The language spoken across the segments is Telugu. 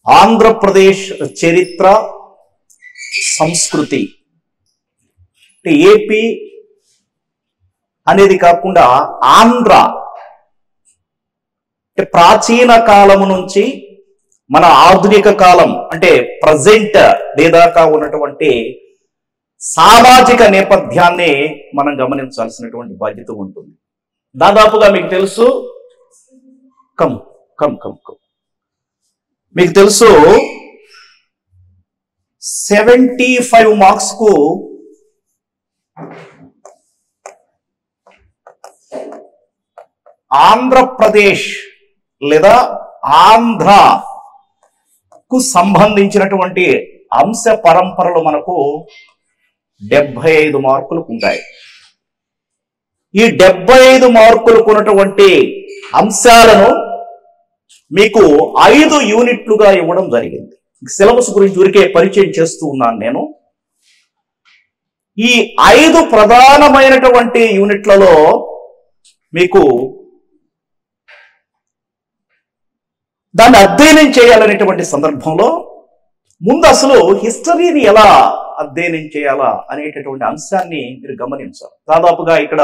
ఆంధ్రప్రదేశ్ చరిత్ర సంస్కృతి ఏపీ అనేది కాకుండా ఆంధ్ర ప్రాచీన కాలము నుంచి మన ఆధునిక కాలం అంటే ప్రజెంట్ డేదాకా ఉన్నటువంటి సామాజిక నేపథ్యాన్ని మనం గమనించాల్సినటువంటి బాధ్యత ఉంటుంది. దాదాపుగా మీకు తెలుసు మీకు తెలుసు 75 మార్క్స్ కు ఆంధ్రప్రదేశ్ లేదా ఆంధ్రకు సంబంధించినటువంటి అంశ పరంపరలు మనకు 75 మార్కులకు ఉంటాయి. ఈ 75 మార్కులకు ఉన్నటువంటి అంశాలను మీకు 5 యూనిట్లుగా ఇవ్వడం జరిగింది. సిలబస్ గురించి ఊరికే పరిచయం చేస్తూ ఉన్నాను నేను. ఈ 5 ప్రధానమైనటువంటి యూనిట్లలో మీకు దాన్ని అధ్యయనం చేయాలనేటువంటి సందర్భంలో ముందు అసలు హిస్టరీని ఎలా అధ్యయనం చేయాలా అనేటటువంటి అంశాన్ని మీరు గమనించాలి. దాదాపుగా ఇక్కడ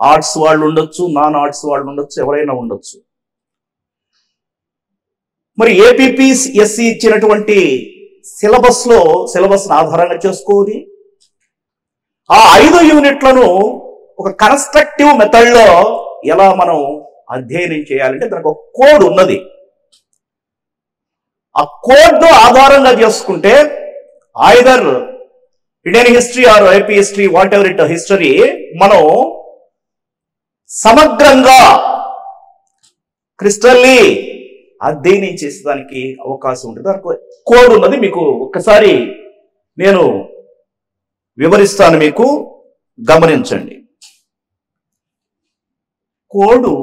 ఆర్ట్స్ వాళ్ళు ఉండొచ్చు, నాన్ ఆర్ట్స్ వాళ్ళు ఉండొచ్చు, ఎవరైనా ఉండొచ్చు. మరి ఏపీపీఎస్సి ఇచ్చినటువంటి సిలబస్ని ఆధారంగా చేసుకోవాలి. ఆ 5 యూనిట్లను ఒక కన్స్ట్రక్టివ్ మెథడ్లో ఎలా మనం అధ్యయనం చేయాలంటే దానికి ఒక కోడ్ ఉన్నది. ఆ కోడ్ను ఆధారంగా చేసుకుంటే either Indian history or AP history, what ever it history, మనం సమగ్రంగా క్రిస్టల్లీ అధ్యయనం చేసేదానికి అవకాశం ఉంటుంది. దానికి కోడ్ ఉన్నది. మీకు ఒక్కసారి నేను వివరిస్తాను, మీకు గమనించండి. Code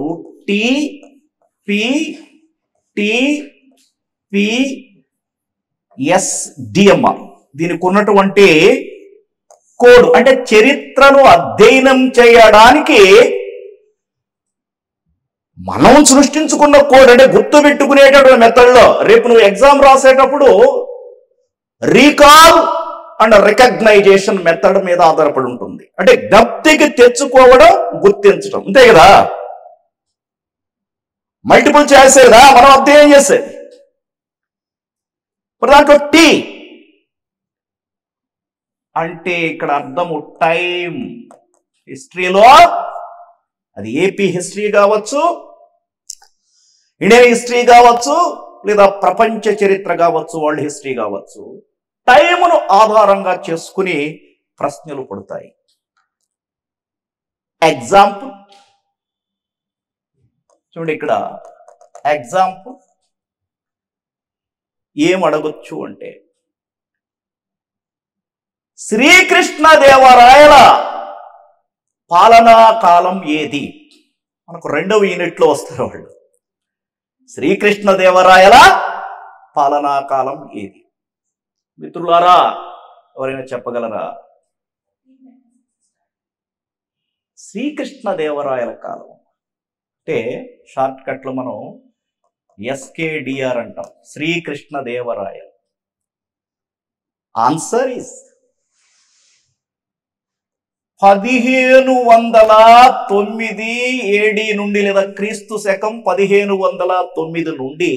TPPSDMR. దీనికి ఉన్నటువంటి కోడ్ అంటే చరిత్రను అధ్యయనం చేయడానికి మనం సృష్టించుకున్న కోడ్, అంటే గుర్తు పెట్టుకునేటటువంటి మెథడ్లో రేపు నువ్వు ఎగ్జామ్ రాసేటప్పుడు రీకాల్ అండ్ రికగ్నైజేషన్ మెథడ్ మీద ఆధారపడి ఉంటుంది. అంటే జ్ఞప్తికి తెచ్చుకోవడం, గుర్తించడం, అంతే కదా. మల్టిపుల్ చాయిస్ కదా మనం అధ్యయనం చేసేది. దాంట్లో టీ అంటే ఇక్కడ అర్థము టైం. హిస్టరీలో అది ఏపీ హిస్టరీ కావచ్చు, ఇండియన్ హిస్టరీ కావచ్చు, లేదా ప్రపంచ చరిత్ర కావచ్చు, వరల్డ్ హిస్టరీ కావచ్చు, టైమును ఆధారంగా చేసుకుని ప్రశ్నలు పడతాయి. ఎగ్జాంపుల్ చూడండి, ఇక్కడ ఎగ్జాంపుల్ ఏం అడగొచ్చు అంటే శ్రీకృష్ణదేవరాయల పాలనా కాలం ఏది? మనకు 2వ యూనిట్లో వస్తారు వాళ్ళు. శ్రీకృష్ణదేవరాయల పాలనా కాలం ఏది? మిత్రులారా ఎవరైనా చెప్పగలరా? శ్రీకృష్ణదేవరాయల కాలం అంటే షార్ట్ కట్లో మనం SKDR అంటాం, శ్రీకృష్ణదేవరాయల. ఆన్సర్ ఇస్ 1509 AD నుండి లేదా క్రీస్తు శకం 1509 నుండి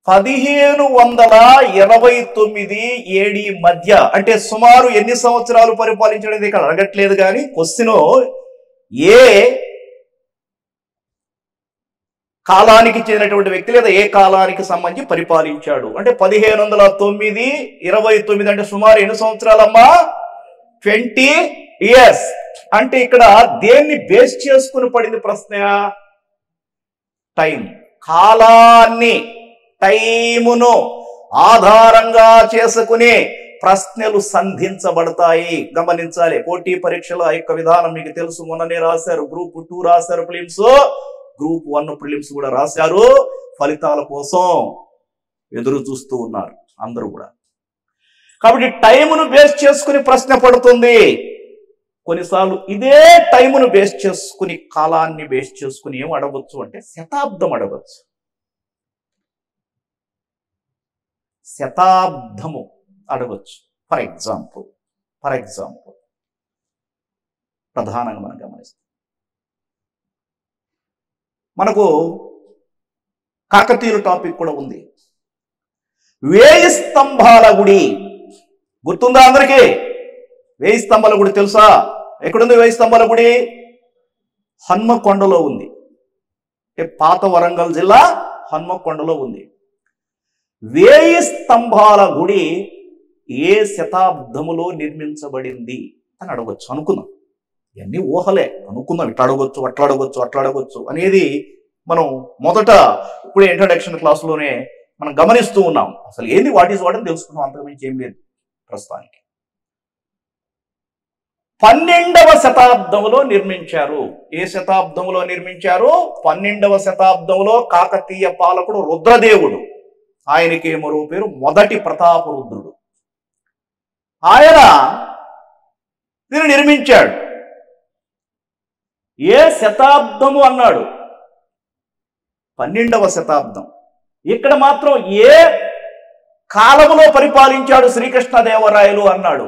1529 AD మధ్య. అంటే సుమారు ఎన్ని సంవత్సరాలు పరిపాలించడం ఇక్కడ అడగట్లేదు, కానీ క్వశ్చన్ ఏ కాలానికి చెందినటువంటి వ్యక్తి లేదా ఏ కాలానికి సంబంధించి పరిపాలించాడు అంటే 1509, 29 అంటే సుమారు ఎన్ని సంవత్సరాలమ్మా? 20 years. అంటే ఇక్కడ దేన్ని బేస్ చేసుకుని పడింది ప్రశ్న? టైం, కాలాన్ని, టైమును ఆధారంగా చేసుకుని ప్రశ్నలు సంధించబడతాయి. గమనించాలి. పోటీ పరీక్షల యొక్క విధానం మీకు తెలుసు. మొన్ననే రాశారు, గ్రూప్ 2 రాశారు ప్రిలిమ్స్, గ్రూప్ 1 ప్రిలిమ్స్ కూడా రాశారు. ఫలితాల కోసం ఎదురు చూస్తూ ఉన్నారు అందరూ కూడా. కాబట్టి టైమును బేస్ చేసుకుని ప్రశ్న పడుతుంది. కొన్నిసార్లు ఇదే టైమును బేస్ చేసుకుని, కాలాన్ని బేస్ చేసుకుని ఏం అడగవచ్చు అంటే శతాబ్దం అడగచ్చు. శతాబ్దము అడగొచ్చు. ఫర్ ఎగ్జాంపుల్ ప్రధానంగా మనం గమనిస్తాం. మనకు కాకతీయుల టాపిక్ కూడా ఉంది. 1000 స్తంభాల గుడి గుర్తుందా అందరికీ? 1000 స్తంభాల గుడి తెలుసా? ఎక్కడుంది 1000 స్తంభాల గుడి? హన్మకొండలో ఉంది. పాత వరంగల్ జిల్లా హన్మకొండలో ఉంది. 1000 స్తంభాల గుడి ఏ శతాబ్దములో నిర్మించబడింది అని అడగొచ్చు. అనుకుందాం, ఇవన్నీ ఊహలే, అనుకుందాం. ఇట్లా అడగొచ్చు, అట్లా అడగొచ్చు, అట్లా అడగొచ్చు అనేది మనం మొదట ఇప్పుడే ఇంట్రడక్షన్ క్లాసులోనే మనం గమనిస్తూ ఉన్నాం. అసలు ఏంది వాట్ ఈజ్ వాట్ అని తెలుసుకున్నాం. అంతకుమించి ఏం లేదు ప్రస్తుతానికి. 12వ శతాబ్దంలో నిర్మించారు. ఏ శతాబ్దంలో నిర్మించారు? 12వ శతాబ్దంలో కాకతీయ పాలకుడు రుద్రదేవుడు, ఆయనకి మరో పేరు మొదటి ప్రతాపరుద్రుడు, ఆయన దీన్ని నిర్మించాడు. ఏ శతాబ్దము అన్నాడు? 12వ శతాబ్దం. ఇక్కడ మాత్రం ఏ కాలములో పరిపాలించాడు శ్రీకృష్ణదేవరాయలు అన్నాడు.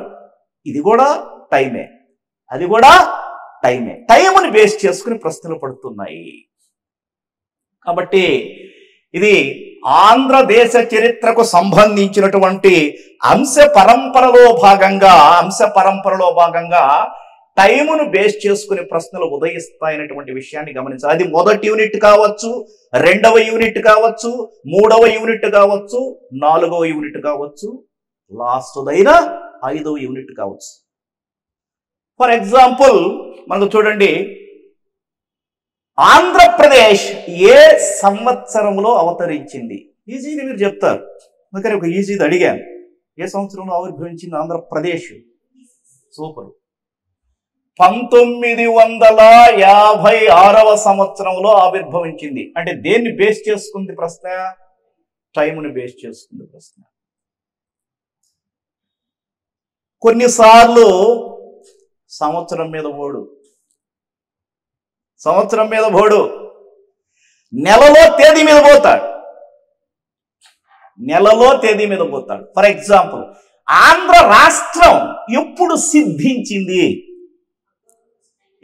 ఇది కూడా టైమే, అది కూడా టైమే. టైముని బేస్ చేసుకుని ప్రశ్నలు పడుతున్నాయి. కాబట్టి ఇది ఆంధ్రదేశ చరిత్రకు సంబంధించినటువంటి అంశ పరంపరలో భాగంగా టైమును బేస్ చేసుకుని ప్రశ్నలు ఉదయిస్తాయనేటువంటి విషయాన్ని గమనించాలి. అది మొదటి యూనిట్ కావచ్చు, 2వ యూనిట్ కావచ్చు, 3వ యూనిట్ కావచ్చు, 4వ యూనిట్ కావచ్చు, లాస్ట్దైన 5వ యూనిట్ కావచ్చు. ఫర్ ఎగ్జాంపుల్ మనకు చూడండి, ఆంధ్రప్రదేశ్ ఏ సంవత్సరంలో అవతరించింది? ఈజీగా మీరు చెప్తారు, అందుకని ఒక ఈజీది అడిగాను. ఏ సంవత్సరంలో ఆవిర్భవించింది ఆంధ్రప్రదేశ్? సూపర్. 1956వ సంవత్సరంలో ఆవిర్భవించింది. అంటే దేన్ని బేస్ చేసుకుంది ప్రశ్న? టైముని బేస్ చేసుకుంది ప్రశ్న. కొన్నిసార్లు సంవత్సరం మీద పోడు, నెలలో తేదీ మీద పోతాడు. ఫర్ ఎగ్జాంపుల్, ఆంధ్ర రాష్ట్రం ఎప్పుడు సిద్ధించింది?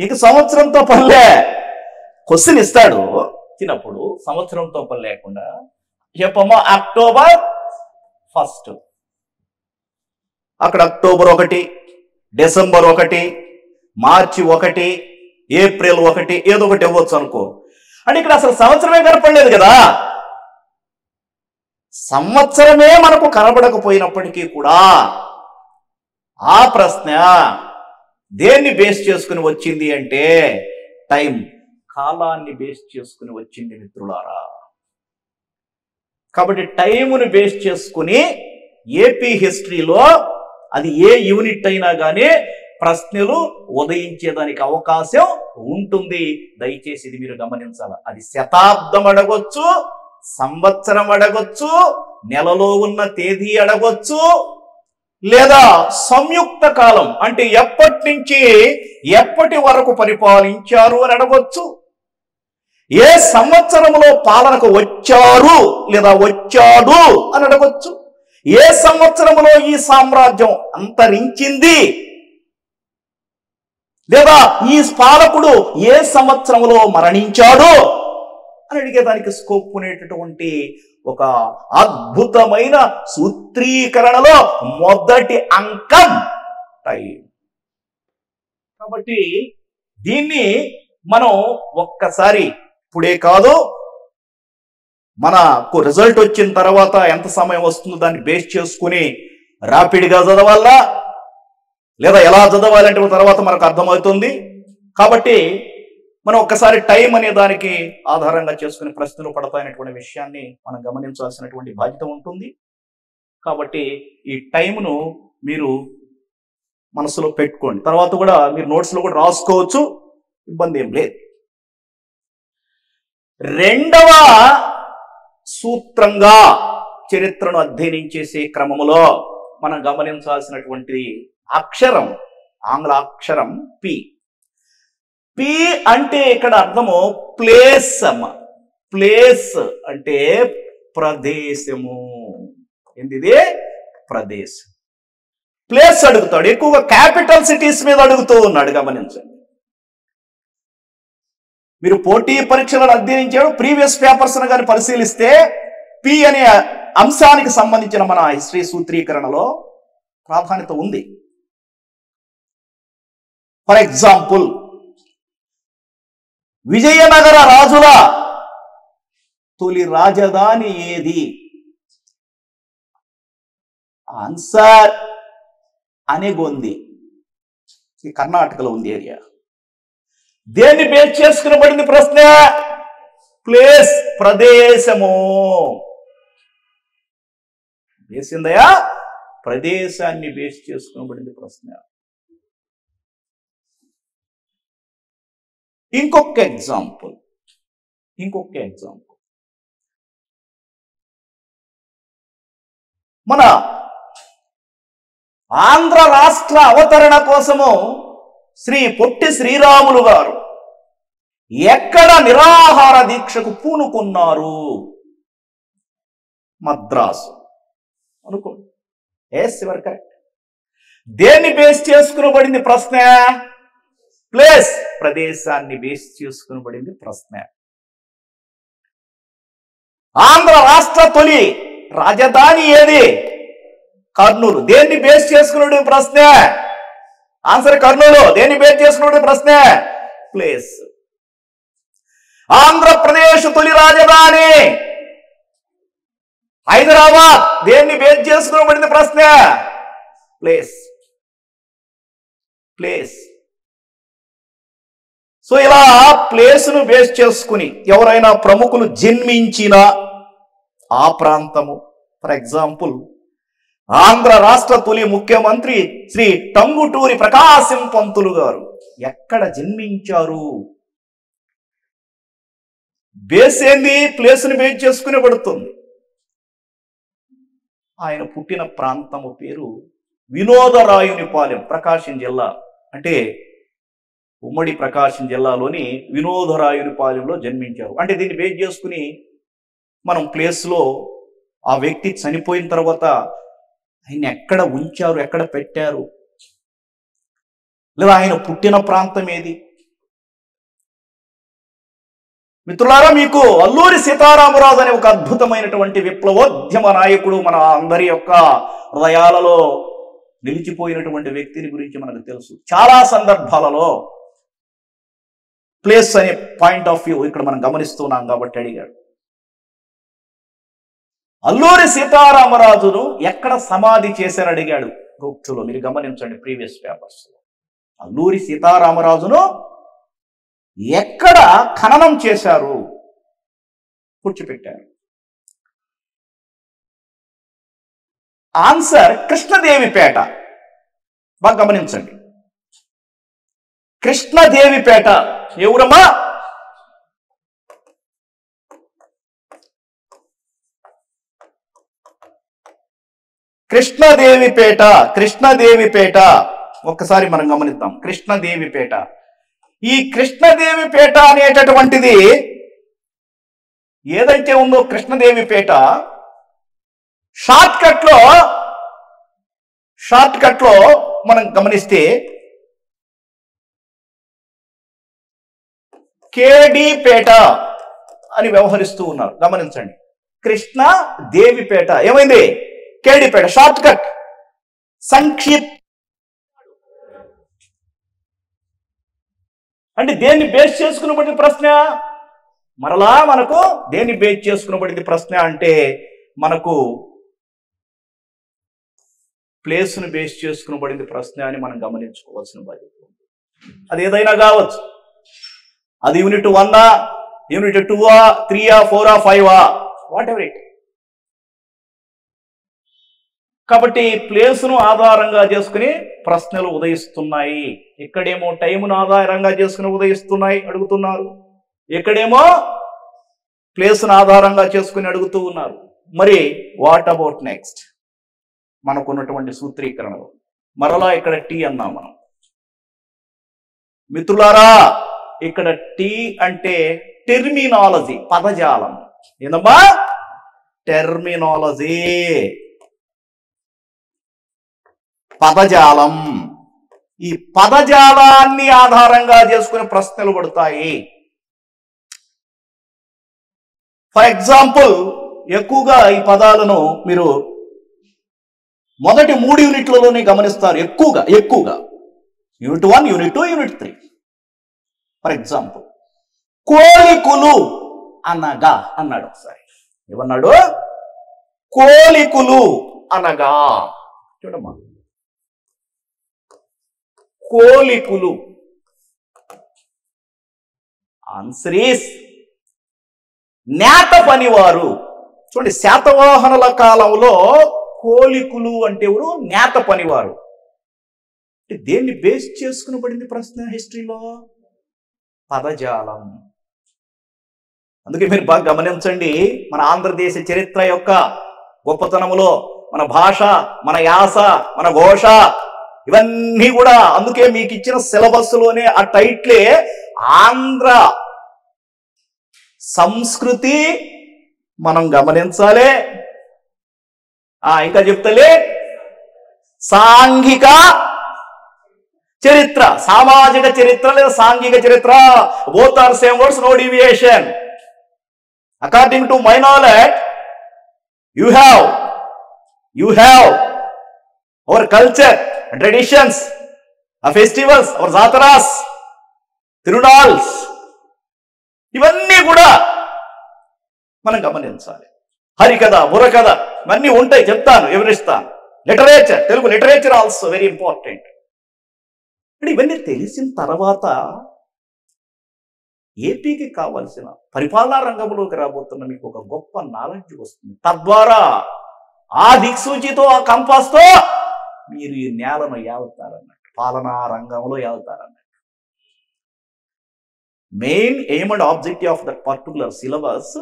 ఇక సంవత్సరంతో పనిలే. క్వశ్చన్ ఇస్తాడు ఇచ్చినప్పుడు సంవత్సరంతో పని లేకుండా చెప్పమ్మా. అక్టోబర్ 1, అక్కడ అక్టోబర్ 1, డిసెంబర్ 1, మార్చి 1, ఏప్రిల్ 1, ఏదో ఒకటి ఇవ్వచ్చు అనుకో. అంటే ఇక్కడ అసలు సంవత్సరమే కనపడలేదు కదా. సంవత్సరమే మనకు కనబడకపోయినప్పటికీ కూడా ఆ ప్రశ్న దేన్ని బేస్ చేసుకుని వచ్చింది అంటే టైం, కాలాన్ని బేస్ చేసుకుని వచ్చింది మిత్రులారా. కాబట్టి టైమును బేస్ చేసుకుని ఏపీ హిస్టరీలో అది ఏ యూనిట్ అయినా కానీ ప్రశ్నలు ఉదయించేదానికి అవకాశం ఉంటుంది. దయచేసి ఇది మీరు గమనించాలి. అది శతాబ్దం అడగొచ్చు, సంవత్సరం అడగొచ్చు, నెలలో ఉన్న తేదీ అడగొచ్చు, లేదా సంయుక్త కాలం అంటే ఎప్పటి నుంచి ఎప్పటి వరకు పరిపాలించారు అని అడగొచ్చు. ఏ సంవత్సరంలో పాలనకు వచ్చారు లేదా వచ్చాడు అని అడగొచ్చు. ఏ సంవత్సరంలో ఈ సామ్రాజ్యం అంతరించింది, లేదా ఈ పాలకుడు ఏ సంవత్సరంలో మరణించాడు అని అడిగేదానికి స్కోప్ ఉండేటటువంటి ఒక అద్భుతమైన సూత్రీకరణలో మొదటి అంకం టైం. కాబట్టి దీన్ని మనం ఒక్కసారి ఇప్పుడే కాదు, మనకు రిజల్ట్ వచ్చిన తర్వాత ఎంత సమయం వస్తుందో దాన్ని బేస్ చేసుకుని ర్యాపిడ్గా చదవాలా లేదా ఎలా చదవాలంటే తర్వాత మనకు అర్థమవుతుంది. కాబట్టి మనం ఒక్కసారి టైం అనే దానికి ఆధారంగా చేసుకుని ప్రశ్నలు పడతాయనేటువంటి విషయాన్ని మనం గమనించాల్సినటువంటి బాధ్యత ఉంటుంది. కాబట్టి ఈ టైంను మీరు మనసులో పెట్టుకోండి. తర్వాత కూడా మీరు నోట్స్లో కూడా రాసుకోవచ్చు, ఇబ్బంది ఏం లేదు. రెండవ సూత్రంగా చరిత్రను అధ్యయనం చేసే క్రమంలో మనం గమనించాల్సినటువంటి అక్షరం, ఆంగ్ల అక్షరం పి. పి అంటే ఇక్కడ అర్థము ప్లేస్ అమ్మ. ప్లేస్ అంటే ప్రదేశము. ఏంది ప్రదేశం. ప్లేస్ అడుగుతాడు, ఎక్కువగా క్యాపిటల్ సిటీస్ మీద అడుగుతూ ఉన్నాడు. గమనించండి, మీరు పోటీ పరీక్షలను అధ్యయనించాడు, ప్రీవియస్ పేపర్స్ గాని పరిశీలిస్తే పి అనే అంశానికి సంబంధించిన మన హిస్టరీ సూత్రీకరణలో ప్రాధాన్యత ఉంది. ఫర్ ఎగ్జాంపుల్, విజయనగర రాజుల తొలి రాజధాని ఏది? ఆన్సర్ అనేగొంది. కర్ణాటకలో ఉంది ఏరియా. దేన్ని బేస్ చేసుకునబడింది ప్రశ్న? ప్లేస్, ప్రదేశము. బేసిందయా ప్రదేశాన్ని బేస్ చేసుకునబడింది ప్రశ్న. ఇంకొక ఎగ్జాంపుల్, మన ఆంధ్ర రాష్ట్ర అవతరణ కోసము శ్రీ పొట్టి శ్రీరాములు గారు ఎక్కడ నిరాహార దీక్షకు పూనుకున్నారు? మద్రాసు అనుకోండి. Yes, your correct. దేన్ని బేస్ చేసుకునబడింది ప్రశ్న? ప్లేస్, ప్రదేశాన్ని బేస్ చేసుకునబడింది ప్రశ్న. ఆంధ్ర రాష్ట్ర తొలి రాజధాని ఏది? కర్నూలు. దేన్ని బేస్ చేసుకునే ప్రశ్న? ఆన్సర్ కర్నూలు. దేన్ని బేస్ చేసుకునే ప్రశ్న? ప్లేస్. ఆంధ్రప్రదేశ్ తొలి రాజధాని హైదరాబాద్. దేన్ని బేస్ చేసుకోబడింది ప్రశ్న? ప్లేస్. సో ఇలా ప్లేస్ ను బేస్ చేసుకుని ఎవరైనా ప్రముఖులు జన్మించిన ఆ ప్రాంతము, ఫర్ ఎగ్జాంపుల్ ఆంధ్ర రాష్ట్ర తొలి ముఖ్యమంత్రి శ్రీ టంగుటూరి ప్రకాశం పంతులు గారు ఎక్కడ జన్మించారు? బేస్ ఏంది? ప్లేస్ ని బేస్ చేసుకుని పడుతుంది. ఆయన పుట్టిన ప్రాంతము పేరు వినోదరాయునిపాలెం, ప్రకాశం జిల్లా. అంటే ఉమ్మడి ప్రకాశం జిల్లాలోని వినోదరాయునిపాలెంలో జన్మించారు. అంటే దీన్ని బేస్ చేసుకుని మనం ప్లేస్లో ఆ వ్యక్తి చనిపోయిన తర్వాత ఆయన ఎక్కడ ఉంచారు, ఎక్కడ పెట్టారు, లేదా ఆయన పుట్టిన ప్రాంతం ఏది? మిత్రులారా, మీకు అల్లూరి సీతారామరాజు అనే ఒక అద్భుతమైనటువంటి విప్లవోద్యమ నాయకుడు మన అందరి యొక్క హృదయాలలో నిలిచిపోయినటువంటి వ్యక్తిని గురించి మనకు తెలుసు. చాలా సందర్భాలలో ప్లేస్ అనే పాయింట్ ఆఫ్ వ్యూ ఇక్కడ మనం గమనిస్తున్నాం కాబట్టి అడిగాడు. అల్లూరి సీతారామరాజును ఎక్కడ సమాధి చేశారని అడిగాడు రూప్చులో. మీరు గమనించండి ప్రీవియస్ పేపర్స్. అల్లూరి సీతారామరాజును ఎక్కడ ఖననం చేశారు, కూర్చోపెట్టారు? ఆన్సర్ కృష్ణదేవిపేట. బాగా గమనించండి, కృష్ణదేవిపేట. ఎవరమ్మా? కృష్ణదేవిపేట. ఒక్కసారి మనం గమనిద్దాం. కృష్ణదేవిపేట. ఈ కృష్ణదేవిపేట అనేటటువంటిది ఏదైతే ఉందో కృష్ణదేవిపేట, షార్ట్ కట్ లో మనం గమనిస్తే కేడిపేట అని వ్యవహరిస్తూ ఉన్నారు. గమనించండి, కృష్ణదేవిపేట ఏమైంది? కేడిపేట. షార్ట్ కట్, సంక్షిప్త. అంటే దేన్ని బేస్ చేసుకునబడిన ప్రశ్న? మరలా మనకు దేన్ని బేస్ చేసుకునబడింది ప్రశ్న అంటే మనకు ప్లేస్ను బేస్ చేసుకునబడింది ప్రశ్న అని మనం గమనించుకోవాల్సిన బాధ్యత ఉంది. అది ఏదైనా కావచ్చు. అది unit 1, unit 2, 3, 4, 5, what ever it. కాబట్టి ప్లేస్ను ఆధారంగా చేసుకుని ప్రశ్నలు ఉదయిస్తున్నాయి. ఇక్కడేమో టైమును ఆధారంగా చేసుకుని ఉదయిస్తున్నాయి అడుగుతున్నారు, ఇక్కడేమో ప్లేస్ను ఆధారంగా చేసుకుని అడుగుతూ ఉన్నారు. మరి వాట్ అబౌట్ నెక్స్ట్? మనకున్నటువంటి సూత్రీకరణలు మరలా ఇక్కడ టీ అన్నాం మనం. మిత్రులారా, ఇక్కడ టీ అంటే టెర్మినాలజీ, పదజాలం. ఏందమ్మా? టెర్మినాలజీ. పదజాలం. ఈ పదజాలాన్ని ఆధారంగా చేసుకుని ప్రశ్నలు పడతాయి. ఫర్ ఎగ్జాంపుల్, ఎక్కువగా ఈ పదాలను మీరు మొదటి 3 యూనిట్లలోనే గమనిస్తారు. ఎక్కువగా unit 1, unit 2, unit 3. For example, కోలికులు అనగా అన్నాడు. ఒకసారి ఏమన్నాడు? కోలికులు అనగా. చూడమ్మా, కోలికులు. ఆన్సర్ ఈస్ నేత పనివారు. చూడండి, శాతవాహనుల కాలంలో కోలికులు అంటే ఎవరు? నేత పనివారు. అంటే దేన్ని బేస్ చేసుకుని పడింది ప్రశ్న హిస్టరీలో? పదజాలం. అందుకే మీరు బాగా గమనించండి, మన ఆంధ్రదేశ చరిత్ర యొక్క గొప్పతనములో మన భాష, మన యాస, మన ఘోష, ఇవన్నీ కూడా అందుకే మీకు ఇచ్చిన సిలబస్లోనే ఆ టైట్లే ఆంధ్ర సంస్కృతి మనం గమనించాలి. ఇంకా చెప్తలే సాంఘిక చరిత్ర, సామాజిక చరిత్ర లేదా సాంఘిక చరిత్ర. Both are same words, no deviation. According to my knowledge, you have our culture and traditions, our festivals, our jataras, తిరునాల్స్, ఇవన్నీ కూడా మనం గమనించాలి. హరికథ, బుర్రకథ ఇవన్నీ ఉంటాయి, చెప్తాను, వివరిస్తాను. Literature, Telugu literature also very important. అంటే ఇవన్నీ తెలిసిన తర్వాత ఏపీకి కావలసిన పరిపాలనా రంగంలోకి రాబోతున్న మీకు ఒక గొప్ప నాలెడ్జ్ వస్తుంది. తద్వారా ఆ దిక్సూచితో, ఆ కంపాస్తో మీరు ఈ నేలను ఏలుతారన్నట్టు, పాలనా రంగంలో ఏలుతారన్నట్టు. Main aim and objective of that particular syllabus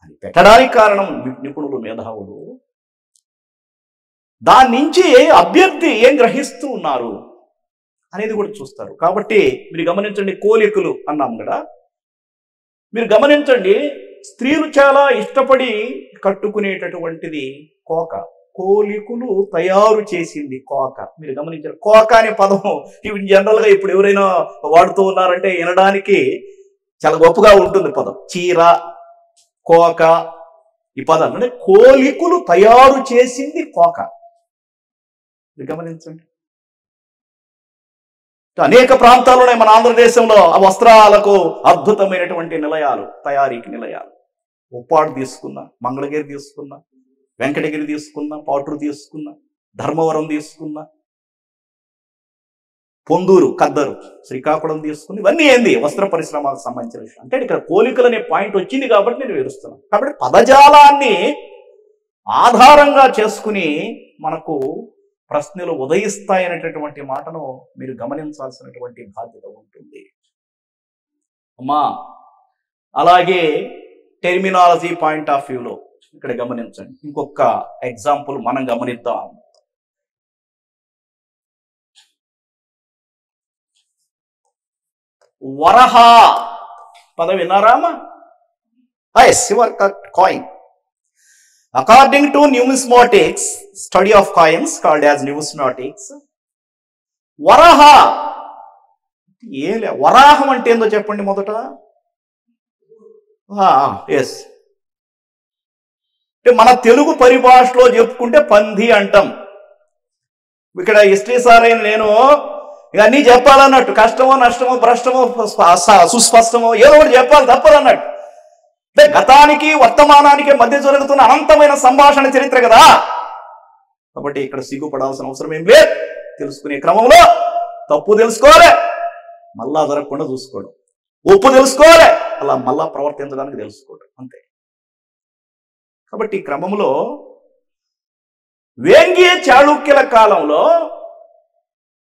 అని పెట్టడానికి కారణం నిపుణులు, మేధావులు. దాని నుంచి అభ్యర్థి ఏం గ్రహిస్తూ ఉన్నారు అనేది కూడా చూస్తారు. కాబట్టి మీరు గమనించండి, కోలికులు అన్నాం కదా, మీరు గమనించండి, స్త్రీలు చాలా ఇష్టపడి కట్టుకునేటటువంటిది కోక. కోలికులు తయారు చేసింది కోక. మీరు గమనించారు, కోక అనే పదం ఇవి జనరల్గా ఇప్పుడు ఎవరైనా వాడుతూ ఉన్నారంటే వినడానికి చాలా గొప్పగా ఉంటుంది పదం. చీర, కోక, ఈ పదాలు అంటే కోలికులు తయారు చేసింది కోక. మీరు గమనించండి, అనేక ప్రాంతాల్లోనే మన ఆంధ్రదేశంలో ఆ వస్త్రాలకు అద్భుతమైనటువంటి నిలయాలు, తయారీకి నిలయాలు. ఉప్పాడు తీసుకున్నా, మంగళగిరి తీసుకున్నా, వెంకటగిరి తీసుకున్నా, పాటూరు తీసుకున్నా, ధర్మవరం తీసుకున్నా, పొందూరు, కద్దరు, శ్రీకాకుళం తీసుకుని, ఇవన్నీ ఏంది వస్త్ర పరిశ్రమకు సంబంధించిన విషయం. అంటే ఇక్కడ కోలికలు అనే పాయింట్ వచ్చింది కాబట్టి నేను వివరిస్తున్నాను. కాబట్టి పదజాలాన్ని ఆధారంగా చేసుకుని మనకు ప్రశ్నలు ఉదయిస్తాయనేటటువంటి మాటను మీరు గమనించాల్సినటువంటి బాధ్యత ఉంటుంది అమ్మా. అలాగే టెర్మినాలజీ పాయింట్ ఆఫ్ వ్యూలో ఇక్కడ గమనించండి. ఇంకొక ఎగ్జాంపుల్ మనం గమనిద్దాం. వరహ పదం విన్నారామా? Coin. According to numismatics, study of coins called as numismatics, వరాహ వరాహం అంటే ఏందో చెప్పండి మొదట. ఎస్, అంటే మన తెలుగు పరిభాషలో చెప్పుకుంటే పంది అంటాం. ఇక్కడ హిస్టరీ సార్ అయిన నేను ఇవన్నీ చెప్పాలన్నట్టు, కష్టమో నష్టమో భ్రష్టమో సుస్పష్టమో ఏదో ఒకటి చెప్పాలి, తప్పదన్నట్టు. అంటే గతానికి వర్తమానానికి మధ్య జరుగుతున్న అనంతమైన సంభాషణ చరిత్ర కదా. కాబట్టి ఇక్కడ సిగ్గుపడాల్సిన అవసరం ఏం లేదు. తెలుసుకునే క్రమంలో తప్పు తెలుసుకోవాలి, మళ్ళా జరగకుండా చూసుకోవడం. ఒప్పు తెలుసుకోవాలి, అలా మళ్ళా ప్రవర్తించడానికి తెలుసుకోవడం, అంతే. కాబట్టి ఈ క్రమంలో వేంగి చాళుక్యుల కాలంలో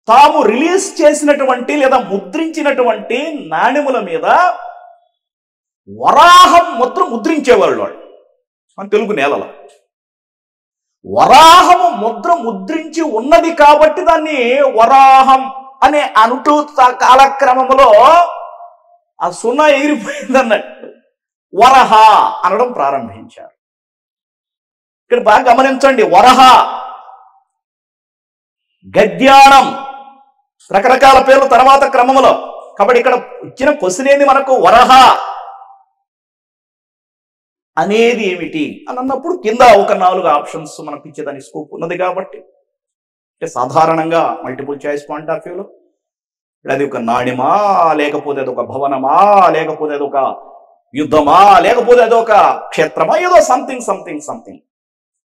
తాము రిలీజ్ చేసినటువంటి లేదా ముద్రించినటువంటి నాణెముల మీద వరాహం ముద్ర ముద్రించేవాళ్ళు వాళ్ళు మన తెలుగు నేలలో. వరాహము ముద్ర ముద్రించి ఉన్నది కాబట్టి దాన్ని వరాహం అనే అంటూ కాలక్రమంలో ఆ సున్నా ఎగిరిపోయిందన్నట్టు వరహ అనడం ప్రారంభించారు. ఇక్కడ బాగా గమనించండి, వరహ గద్యాణం, రకరకాల పేర్లు తర్వాత క్రమంలో. కాబట్టి ఇక్కడ ఇచ్చిన క్వశ్చన్ ఏంది మనకు, వరహ అనేది ఏమిటి అని అన్నప్పుడు కింద ఒక 4 ఆప్షన్స్ మనకు ఇచ్చేదానికి స్కోప్ ఉన్నది. కాబట్టి అంటే సాధారణంగా మల్టిపుల్ చాయిస్ పాయింట్ ఆఫ్ వ్యూలో అది ఒక నాణ్యమా, లేకపోతే అది ఒక భవనమా, లేకపోతే అది ఒక యుద్ధమా, లేకపోతే అది ఒక క్షేత్రమా, ఏదో సంథింగ్.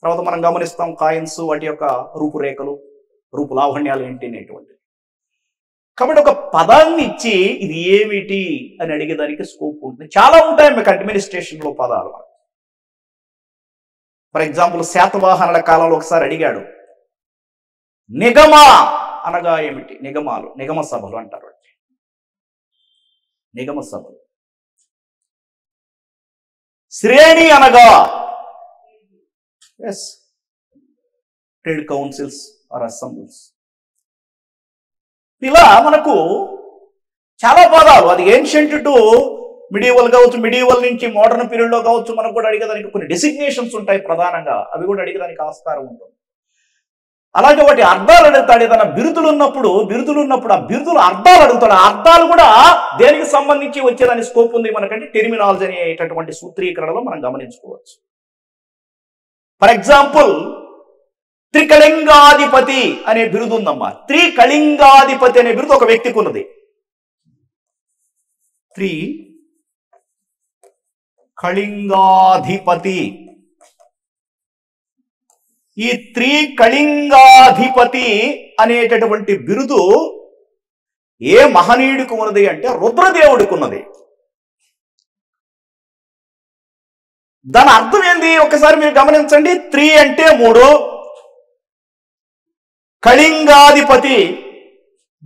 తర్వాత మనం గమనిస్తాం కాయిన్స్, వాటి యొక్క రూపురేఖలు, రూపులావణ్యాలు ఏంటి అనేటువంటి. కాబట్టి ఒక పదాన్ని ఇచ్చి ఇది ఏమిటి అని అడిగేదానికి స్కోప్ ఉంటుంది. చాలా ఉంటాయి మీకు అడ్మినిస్ట్రేషన్లో పదాలు. ఫర్ ఎగ్జాంపుల్ శాతవాహనుల కాలంలో ఒకసారి అడిగాడు, నిగమ అనగా ఏమిటి? నిగమాలు, నిగమ సభలు అంటారు. నిగమ సభలు. శ్రేణి అనగా ట్రేడ్ కౌన్సిల్స్ ఆర్ అసెంబ్లీస్. ఇలా మనకు చాలా పదాలు, అది ఏన్షియంట్ టు మిడివల్ కావచ్చు, మిడివల్ నుంచి మోడర్న్ పీరియడ్ లో కావచ్చు, మనకు కూడా అడిగేదానికి కొన్ని డెసిగ్నేషన్స్ ఉంటాయి ప్రధానంగా, అవి కూడా అడిగేదానికి ఆస్కారం ఉంటుంది. అలాగే వాటి అర్థాలు అడుగుతాడు. ఏదైనా బిరుదులు ఉన్నప్పుడు ఆ బిరుదులు అర్థాలు అడుగుతాడు. ఆ అర్థాలు కూడా దేనికి సంబంధించి వచ్చేదాని స్కోప్ ఉంది మనకంటే టెర్మినాలజీ అనేటటువంటి సూత్రీకరణలో మనం గమనించుకోవచ్చు. ఫర్ ఎగ్జాంపుల్ త్రికళింగాధిపతి అనే బిరుదు ఉందమ్మా. త్రికళింగాధిపతి అనే బిరుదు ఒక వ్యక్తికి ఉన్నది. త్రికళింగాధిపతి. ఈ త్రికళింగాధిపతి అనేటటువంటి బిరుదు ఏ మహనీయుడికి ఉన్నది అంటే రుద్రదేవుడికి ఉన్నది. దాని అర్థం ఏంది ఒకసారి మీరు గమనించండి. త్రి అంటే 3, కళింగాధిపతి.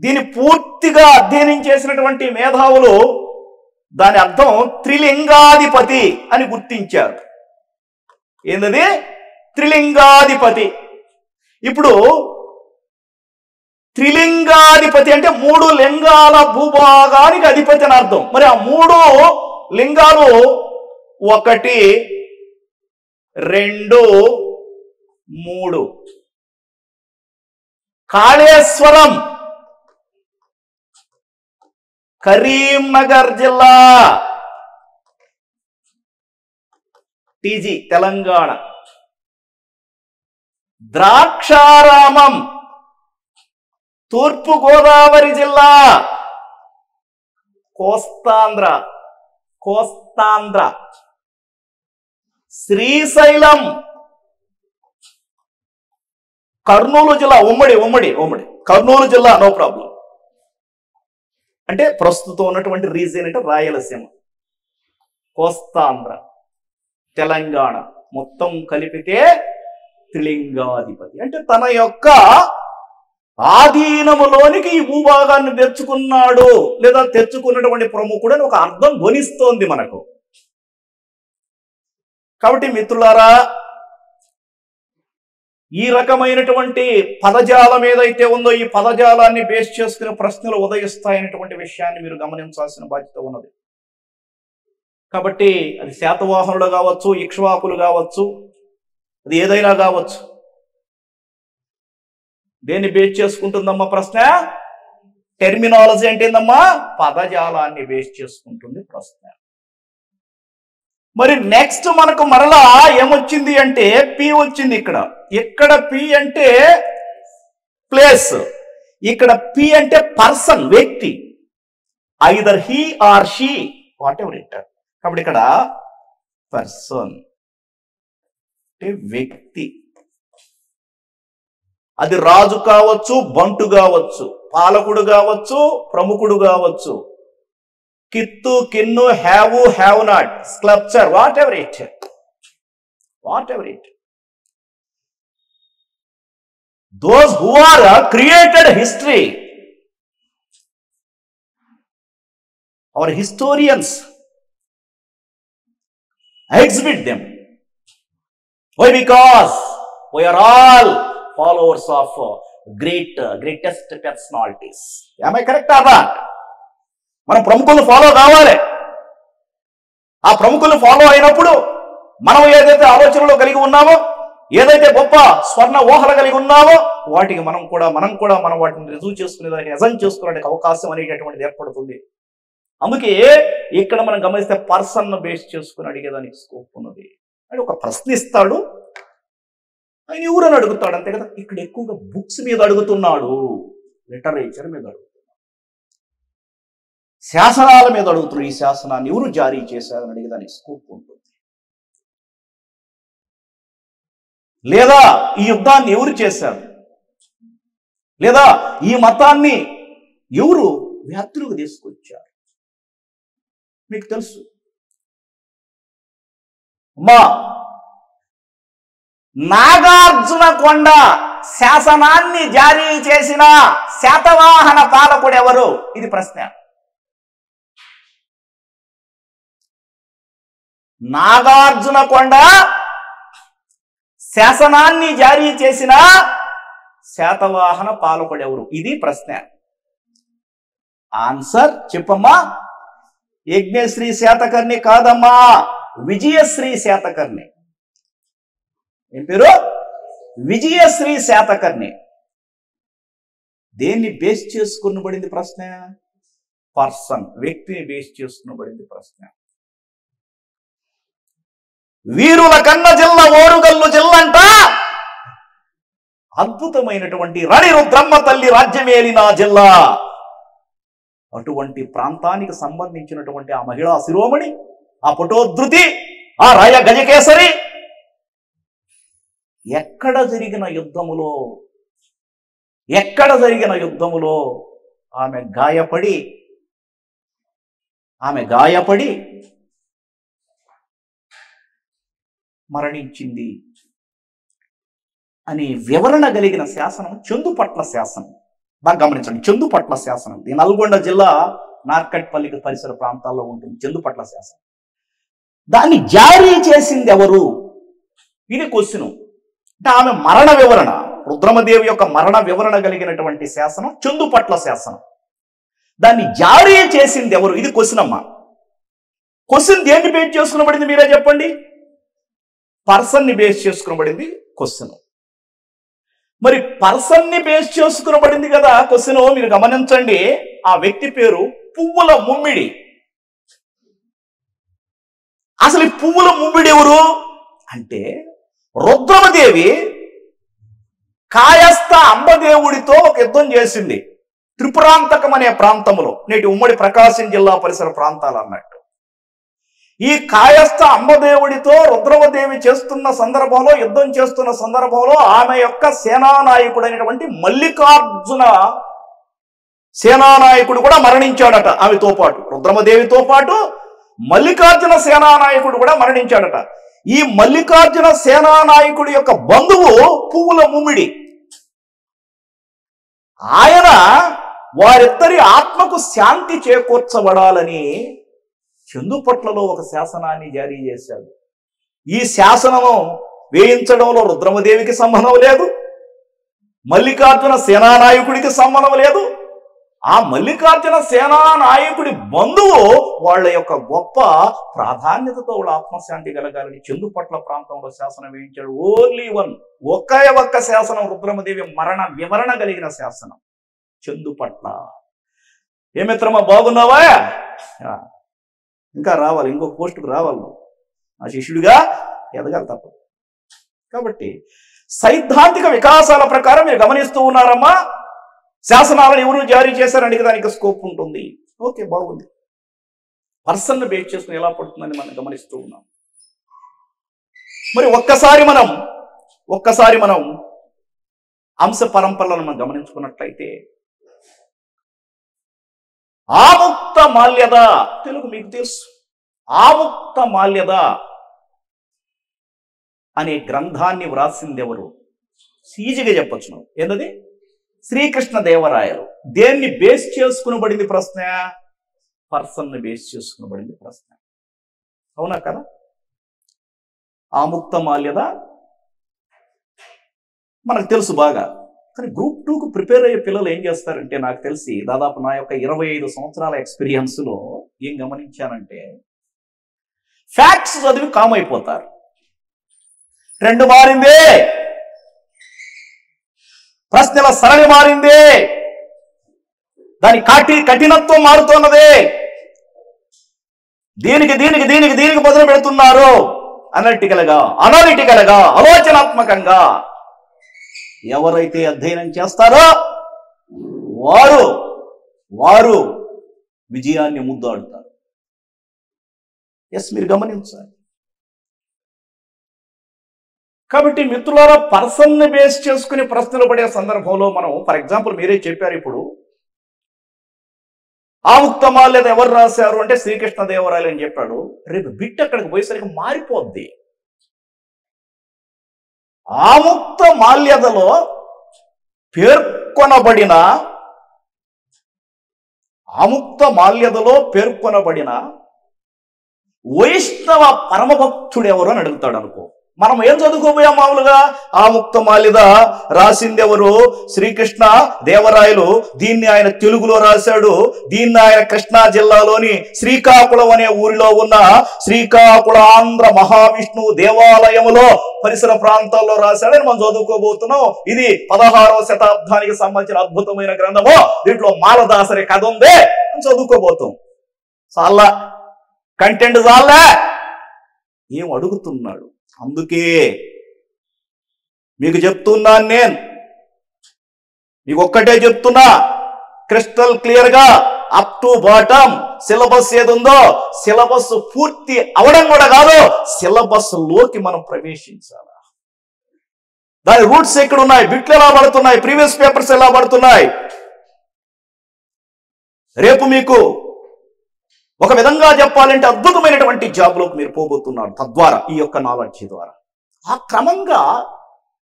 దీన్ని పూర్తిగా అధ్యయనం చేసినటువంటి మేధావులు దాని అర్థం త్రిలింగాధిపతి అని గుర్తించారు. ఏంటది? త్రిలింగాధిపతి. ఇప్పుడు త్రిలింగాధిపతి అంటే 3 లింగాల భూభాగానికి అధిపతి అని అర్థం. మరి ఆ 3 లింగాలు 1, 2, 3. కాళేశ్వరం కరీంనగర్ జిల్లా, టీజీ తెలంగాణ. ద్రాక్షారామం తూర్పు గోదావరి జిల్లా, కోస్తాంధ్ర. శ్రీశైలం కర్నూలు జిల్లా, ఉమ్మడి కర్నూలు జిల్లా, నో ప్రాబ్లం. అంటే ప్రస్తుతం ఉన్నటువంటి రీజియన్ అంటే రాయలసీమ, కోస్తాంధ్ర, తెలంగాణ మొత్తం కలిపితే త్రిలింగాధిపతి. అంటే తన యొక్క ఆధీనములోనికి ఈ భూభాగాన్ని తెచ్చుకున్నాడు లేదా తెచ్చుకున్నటువంటి ప్రముఖుడు అని ఒక అర్థం ధ్వనిస్తోంది మనకు. కాబట్టి మిత్రులారా, ఈ రకమైనటువంటి పదజాలం ఏదైతే ఉందో ఈ పదజాలాన్ని బేస్ చేసుకునే ప్రశ్నలు ఉదయిస్తాయనేటువంటి విషయాన్ని మీరు గమనించాల్సిన బాధ్యత ఉన్నది. కాబట్టి అది శాతవాహనులు కావచ్చు, ఇక్ష్వాకులు కావచ్చు, అది ఏదైనా కావచ్చు. దేన్ని బేస్ చేసుకుంటుందమ్మా ప్రశ్న? టెర్మినాలజీ అంటే ఏందమ్మా? పదజాలాన్ని బేస్ చేసుకుంటుంది ప్రశ్న. మరి నెక్స్ట్ మనకు మరలా ఏమొచ్చింది అంటే పి వచ్చింది. ఇక్కడ పి అంటే ప్లేస్, ఇక్కడ పి అంటే పర్సన్, వ్యక్తి. Either he or she, what ever it. కాబట్టి ఇక్కడ పర్సన్ అంటే వ్యక్తి. అది రాజు కావచ్చు, బంటు కావచ్చు, పాలకుడు కావచ్చు, ప్రముఖుడు కావచ్చు, kith, kin, have, have not, sculpture, whatever it. Those who are created history, our historians exhibit them. Why? Because we are all followers of greatest personalities. Am I correct or not? మనం ప్రముఖులను ఫాలో కావాలి. ఆ ప్రముఖులను ఫాలో అయినప్పుడు మనం ఏదైతే ఆలోచనలు కలిగి ఉన్నామో, ఏదైతే గొప్ప స్వర్ణ ఊహలు కలిగి ఉన్నామో వాటికి మనం కూడా మనం వాటిని రుజువు చేసుకునేదానికి నిజం చేసుకోవడానికి అవకాశం అనేటటువంటిది ఏర్పడుతుంది. అందుకే ఇక్కడ మనం గమనిస్తే పర్సన్ బేస్ చేసుకుని అడిగేదానికి స్కోప్ ఉన్నది. అని ఒక ప్రశ్న ఇస్తాడు, ఆయన ఎవరని అడుగుతాడు, అంతే కదా. ఇక్కడ ఎక్కువగా బుక్స్ మీద అడుగుతున్నాడు, లిటరేచర్ మీద అడుగుతున్నాడు, శాసనాల మీద అడుగుతున్నాడు. ఈ శాసనాన్ని ఎవరు జారీ చేశారని అడిగేదానికి స్కోప్ ఉంటుంది. లేదా ఈ యుద్ధాన్ని ఎవరు చేశారు, లేదా ఈ మతాన్ని ఎవరు వ్యాప్తిలోకి తీసుకొచ్చారు, మీకు తెలుసు. నాగార్జున కొండ శాసనాన్ని జారీ చేసిన శాతవాహన పాలకుడు ఎవరు, ఇది ప్రశ్న. నాగార్జున కొండ శాసనాన్ని జారీ చేసిన శాతవాహన పాలకుడు ఎవరు, ఇది ప్రశ్న. ఆన్సర్ చెప్పమ్మా. యజ్ఞశ్రీ శాతకర్ణి కాదమ్మా, విజయశ్రీ శాతకర్ణి. ఏం పేరు? విజయశ్రీ శాతకర్ణి. దేన్ని బేస్ చేసుకునబడింది ప్రశ్న? పర్సన్, వ్యక్తిని బేస్ చేసుకునబడింది ప్రశ్న. వీరుల కన్న జిల్లా ఓరుగల్లు జిల్లంట అద్భుతమైనటువంటి రడి రుద్రమ్మ తల్లి రాజ్యమేలిన జిల్లా. అటువంటి ప్రాంతానికి సంబంధించినటువంటి ఆ మహిళా శిరోమణి, ఆ పటోధృతి, ఆ రాయ గజకేసరి ఎక్కడ జరిగిన యుద్ధములో ఆమె గాయపడి మరణించింది అని వివరణ కలిగిన శాసనం చందుపట్ల శాసనం. బాగా గమనించండి, చందుపట్ల శాసనం. ఈ నల్గొండ జిల్లా నార్కట్పల్లికి పరిసర ప్రాంతాల్లో ఉంటుంది చందుపట్ల శాసనం. దాన్ని జారీ చేసింది ఎవరు, ఇది క్వశ్చన్. అంటే ఆమె మరణ వివరణ, రుద్రమదేవి యొక్క మరణ వివరణ కలిగినటువంటి శాసనం చందుపట్ల శాసనం. దాన్ని జారీ చేసింది ఎవరు, ఇది క్వశ్చన్ అమ్మా. క్వశ్చన్ దేన్ని బేస్ చేసుకునబడింది మీరే చెప్పండి. పర్సన్ని బేస్ చేసుకునబడింది క్వశ్చన్. మరి పర్సన్ని బేస్ చేసుకునబడింది కదా క్వశ్చన్. మీరు గమనించండి, ఆ వ్యక్తి పేరు పువ్వుల ముమ్మిడి. అసలు ఈ పువ్వుల ముమ్మిడి ఎవరు అంటే, రుద్రమదేవి కాయస్థ అంబదేవుడితో ఒక యుద్ధం చేసింది త్రిపురాంతకం అనే ప్రాంతంలో, నేటి ఉమ్మడి ప్రకాశం జిల్లా పరిసర ప్రాంతాలు అన్నట్టు. ఈ కాయస్థ అంబదేవుడితో రుద్రమదేవి యుద్ధం చేస్తున్న సందర్భంలో ఆమె యొక్క సేనానాయకుడైనటువంటి మల్లికార్జున సేనానాయకుడు కూడా మరణించాడట. ఆమెతో పాటు, రుద్రమదేవితో పాటు మల్లికార్జున సేనానాయకుడు కూడా మరణించాడట. ఈ మల్లికార్జున సేనానాయకుడి యొక్క బంధువు పువ్వుల ముమ్మిడి. ఆయన వారిద్దరి ఆత్మకు శాంతి చేకూర్చబడాలని చందుపట్లలో ఒక శాసనాన్ని జారీ చేశాడు. ఈ శాసనము వేయించడంలో రుద్రమదేవికి సంబంధం లేదు, మల్లికార్జున సేనానాయకుడికి సంబంధం లేదు. ఆ మల్లికార్జున సేనానాయకుడి బంధువు వాళ్ళ యొక్క గొప్ప ప్రాధాన్యతతో వాళ్ళ ఆత్మశాంతి కలగాలని చందుపట్ల ప్రాంతంలో శాసనం వేయించాడు. ఓన్లీ ఒక్క శాసనం, రుద్రమదేవి మరణ వివరణ కలిగిన శాసనం చందుపట్ల. ఏ మిత్రమా, బాగున్నావా? ఇంకా రావాలి, ఇంకొక పోస్టుకు రావాలి, ఆ శిష్యుడిగా ఎదగాలి తప్పదు. కాబట్టి సైద్ధాంతిక వికాసాల ప్రకారం మీరు గమనిస్తూ ఉన్నారమ్మా. శాసనాలను ఎవరు జారీ చేశారని దానికి స్కోప్ ఉంటుంది. ఓకే, బాగుంది. పర్సన్ బేస్ చేసుకుని ఎలా పడుతుందని మనం గమనిస్తూ ఉన్నాం. మరి ఒక్కసారి మనం అంశ పరంపరలను మనం గమనించుకున్నట్లయితే, ఆముక్త మాల్యద, తెలుగు మీకు తెలుసు, ఆముక్త మాల్యద అనే గ్రంథాన్ని వ్రాసింది ఎవరు? ఈజీగా చెప్పొచ్చు. ఏంటది? శ్రీకృష్ణదేవరాయలు. దేన్ని బేస్ చేసుకునబడింది ప్రశ్న? పర్సన్ని బేస్ చేసుకునబడింది ప్రశ్న. అవునా కదా? ఆముక్త మాల్యద మనకు తెలుసు బాగా. కానీ గ్రూప్ 2కు ప్రిపేర్ అయ్యే పిల్లలు ఏం చేస్తారంటే, నాకు తెలిసి దాదాపు నా యొక్క 25 సంవత్సరాల ఎక్స్పీరియన్స్లో ఏం గమనించానంటే, ఫ్యాక్ట్స్ చదివి కామ్ అయిపోతారు. ట్రెండ్ మారిందే, ప్రశ్నల సరళి మారింది, దాని కఠినత్వం మారుతున్నది. దీనికి మొదలు పెడుతున్నారు. అనలిటికల్గా ఆలోచనాత్మకంగా ఎవరైతే అధ్యయనం చేస్తారో వారు విజయాన్ని ముద్దాడుతారు. మీరు గమనించాలి. కాబట్టి మిత్రులారా, పర్సన్ని బేస్ చేసుకుని ప్రశ్నలు పడే సందర్భంలో మనం, ఫర్ ఎగ్జాంపుల్ మీరే చెప్పారు ఇప్పుడు, ఆముక్తమాల్యద ఎవరు రాశారు అంటే శ్రీకృష్ణదేవరాయలు అని చెప్పాడు. రేపు బిట్ అక్కడికి పోయేసరికి మారిపోద్ది. ఆముక్త మాల్యదలో పేర్కొనబడిన వైష్ణవ పరమభక్తుడు ఎవరు అని అడుగుతాడు అనుకో. మనం ఏం చదువుకోబోయాం మామూలుగా? ఆముక్త మాల్యద రాసింది ఎవరు? శ్రీకృష్ణ దేవరాయలు. దీన్ని ఆయన తెలుగులో రాశాడు. దీన్ని ఆయన కృష్ణా జిల్లాలోని శ్రీకాకుళం అనే ఊరిలో ఉన్న శ్రీకాకుళ ఆంధ్ర మహావిష్ణువు దేవాలయములో పరిసర ప్రాంతాల్లో రాశాడని మనం చదువుకోబోతున్నాం. ఇది 16వ శతాబ్దానికి సంబంధించిన అద్భుతమైన గ్రంథము. దీంట్లో మాలదాసరి కథ ఉంది అని చదువుకోబోతాం. చాలా కంటెంట్ చాలా ఏం అడుగుతున్నాడు. అందుకే మీకు చెప్తున్నాను, నేను మీకు ఒక్కటే చెప్తున్నా, క్రిస్టల్ క్లియర్ గా అప్ టు బాటమ్ సిలబస్ ఏదుందో సిలబస్ పూర్తి అవడం కూడా కాదు, సిలబస్ లోకి మనం ప్రవేశించాలి. దాని రూట్స్ ఎక్కడ ఉన్నాయి, బిట్లు ఎలా పడుతున్నాయి, ప్రీవియస్ పేపర్స్ ఎలా పడుతున్నాయి. రేపు మీకు ఒక విధంగా చెప్పాలంటే అద్భుతమైనటువంటి జాబ్లోకి మీరు పోబోతున్నారు తద్వారా, ఈ యొక్క నాలెడ్జ్ ద్వారా. ఆ క్రమంగా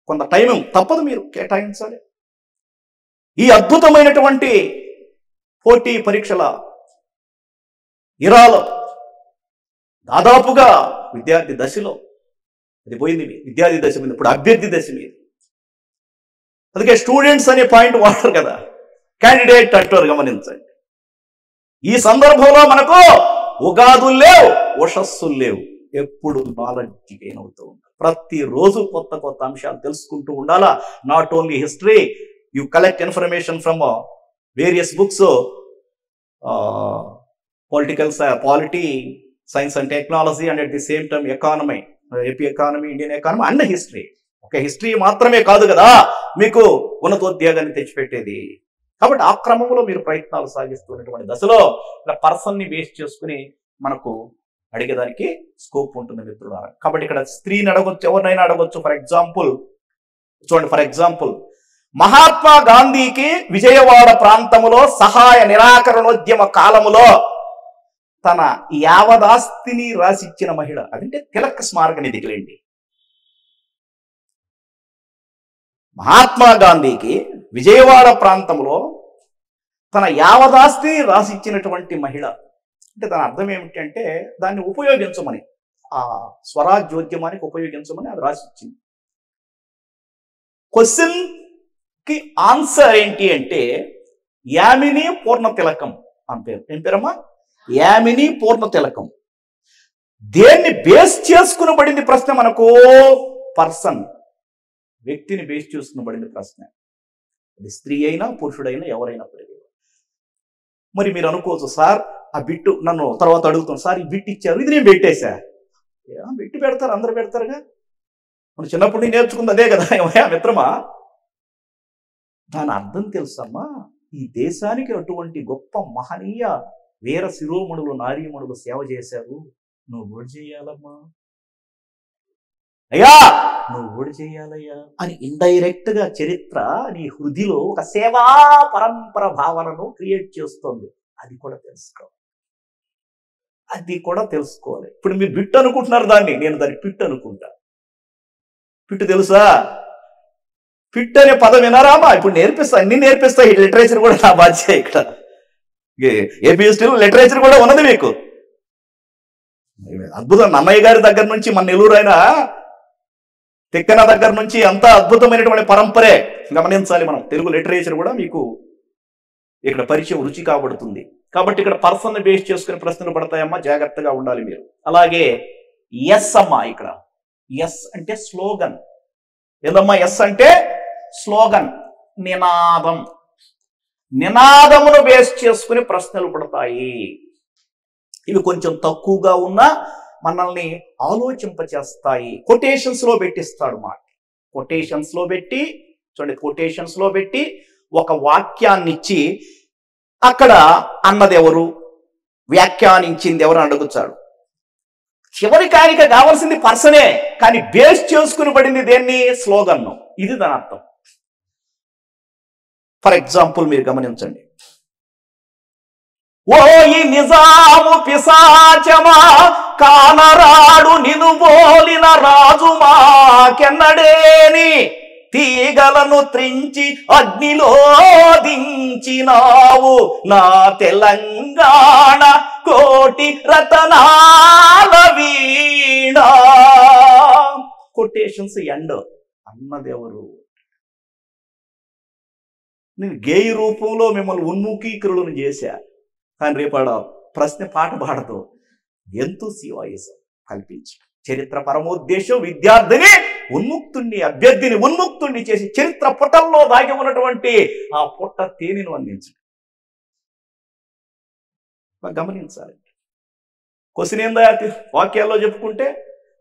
కొంత టైం తప్పదు మీరు కేటాయించాలి. ఈ అద్భుతమైనటువంటి పోటీ పరీక్షల ఇరాలో దాదాపుగా విద్యార్థి దశలో అది పోయింది, విద్యార్థి దశ మీద ఇప్పుడు అభ్యర్థి దశ మీద. అందుకే స్టూడెంట్స్ అనే పాయింట్ వాడరు కదా, క్యాండిడేట్ అంటారు. గమనించండి, ఈ సందర్భంలో మనకు ఉగాదులు లేవు, ఉషస్సులు లేవు. ఎప్పుడు నాలెడ్జ్ గెయిన్ అవుతూ ఉండాలి. ప్రతిరోజు కొత్త కొత్త అంశాలు తెలుసుకుంటూ ఉండాలా. Not only history, you collect information from various books, polity, science and technology, and at the same time economy, AP economy, Indian economy and history. ఒక హిస్టరీ మాత్రమే కాదు కదా మీకు ఉన్నతోద్యోగాన్ని తెచ్చిపెట్టేది. కాబట్టి ఆ క్రమంలో మీరు ప్రయత్నాలు సాగిస్తున్నటువంటి దశలో ఇలా పర్సన్ని బేస్ చేసుకుని మనకు అడిగేదానికి స్కోప్ ఉంటుంది మిత్రులారా. కాబట్టి ఇక్కడ స్త్రీని అడగొచ్చు, ఎవరినైనా అడగొచ్చు. ఫర్ ఎగ్జాంపుల్ చూడండి, మహాత్మా గాంధీకి విజయవాడ ప్రాంతములో సహాయ నిరాకరణోద్యమ కాలములో తన యావదాస్తిని రాసిచ్చిన మహిళ అదంటే తిలక్ స్మారక నిధికిలేండి. మహాత్మా గాంధీకి విజయవాడ ప్రాంతంలో తన యావదాస్తిని రాసిచ్చినటువంటి మహిళ అంటే దాని అర్థం ఏమిటంటే దాన్ని ఉపయోగించమని, ఆ స్వరాజ్యోద్యమానికి ఉపయోగించమని అది రాసిచ్చింది. క్వశ్చన్ కి ఆన్సర్ ఏంటి అంటే యామిని పూర్ణ తిలకం అని పేరు. ఏం పేరమ్మా? యామిని పూర్ణ తిలకం. దేన్ని బేస్ చేసుకునబడింది ప్రశ్న మనకు? పర్సన్, వ్యక్తిని బేస్ చేసుకునబడింది ప్రశ్న. అది స్త్రీ అయినా పురుషుడైనా ఎవరైనప్పటికీ. మరి మీరు అనుకోవచ్చు, సార్ ఆ బిట్టు నన్ను తర్వాత అడుగుతాను, సార్ ఈ బిట్ ఇచ్చారు, ఇది నేను పెట్టేశా. బిట్టు పెడతారు, అందరు పెడతారుగా. మనం చిన్నప్పుడు నేను నేర్చుకుంది అదే కదా ఏమయ్యా మిత్రమా. దాని అర్థం తెలుసమ్మా, ఈ దేశానికి అటువంటి గొప్ప మహనీయ వీర శిరోమణులు నారీమణులు సేవ చేశారు, నువ్వు ఓడి చేయాలమ్మా, అయ్యా నువ్వు ఓడి చేయాలయ్యా అని ఇండైరెక్ట్ గా చరిత్ర నీ హృదిలో ఒక సేవా పరంపర భావనను క్రియేట్ చేస్తుంది. అది కూడా తెలుసుకోవాలి. ఇప్పుడు మీరు బిట్ అనుకుంటున్నారు దాన్ని, నేను దాన్ని పిట్ అనుకుంటా. పిట్టు తెలుసా? పిట్ అనే పదం వినారామా? ఇప్పుడు నేర్పిస్తా, అన్ని నేర్పిస్తా. ఈ లిటరేచర్ కూడా నా బాధ్యత. ఇక్కడ ఏపీఎస్టీలో లిటరేచర్ కూడా ఉన్నది మీకు. అద్భుతం. నన్నయ్య గారి దగ్గర నుంచి మన నెల్లూరు అయినా తిక్కన దగ్గర నుంచి అంత అద్భుతమైనటువంటి పరంపరే. గమనించాలి, మనం తెలుగు లిటరేచర్ కూడా మీకు ఇక్కడ పరిచయం రుచి కాబడుతుంది. కాబట్టి ఇక్కడ పర్సన్ బేస్ చేసుకుని ప్రశ్నలు పడతాయమ్మా, జాగ్రత్తగా ఉండాలి మీరు. అలాగే ఎస్ అమ్మా, ఇక్కడ ఎస్ అంటే స్లోగన్. ఏదమ్మా ఎస్ అంటే? స్లోగన్. నినాదం. నినాదమును బేస్ చేసుకుని ప్రశ్నలు పడతాయి. ఇవి కొంచెం తక్కువగా ఉన్నా మనల్ని ఆలోచింపచేస్తాయి. కొటేషన్స్ లో పెట్టిస్తాడు మాట. కొటేషన్స్ లో పెట్టి చూడండి, కొటేషన్స్ లో పెట్టి ఒక వాక్యాన్ని ఇచ్చి అక్కడ అన్నది ఎవరు, వ్యాఖ్యానించింది ఎవరు అడుగుతాడు. చివరికి ఆయనకి కావాల్సింది పర్సనే, కానీ బేస్ చేసుకుని పడింది దేన్ని? స్లోగన్ను. ఇది దాని అర్థం. ఫర్ ఎగ్జాంపుల్ మీరు గమనించండి. ఓయి నిజాము పిశాచమా, కానరాడు నిను బోలిన రాజు మాకెన్నడేని, తీగలను త్రించి అగ్నిలో దించినావు నా తెలంగాణ కోటి రతనాల వీణ. Quotations end. అన్నదెవరు? నేను గేయ రూపంలో మిమ్మల్ని ఉన్ముఖీకరులను చేశా, కానీ రేపాడ ప్రశ్న పాట పాడదు. ఎంతూసియాయిజం కల్పించి చరిత్ర పరమోద్దేశం విద్యార్థిని ఉన్ముక్తుణ్ణి, అభ్యర్థిని ఉన్ముక్తుణ్ణి చేసి చరిత్ర పుటల్లో దాగి ఉన్నటువంటి ఆ పుట్ట తేనెను అందించండి. గమనించాలి. క్వశ్చన్ ఏందా వాక్యాల్లో చెప్పుకుంటే,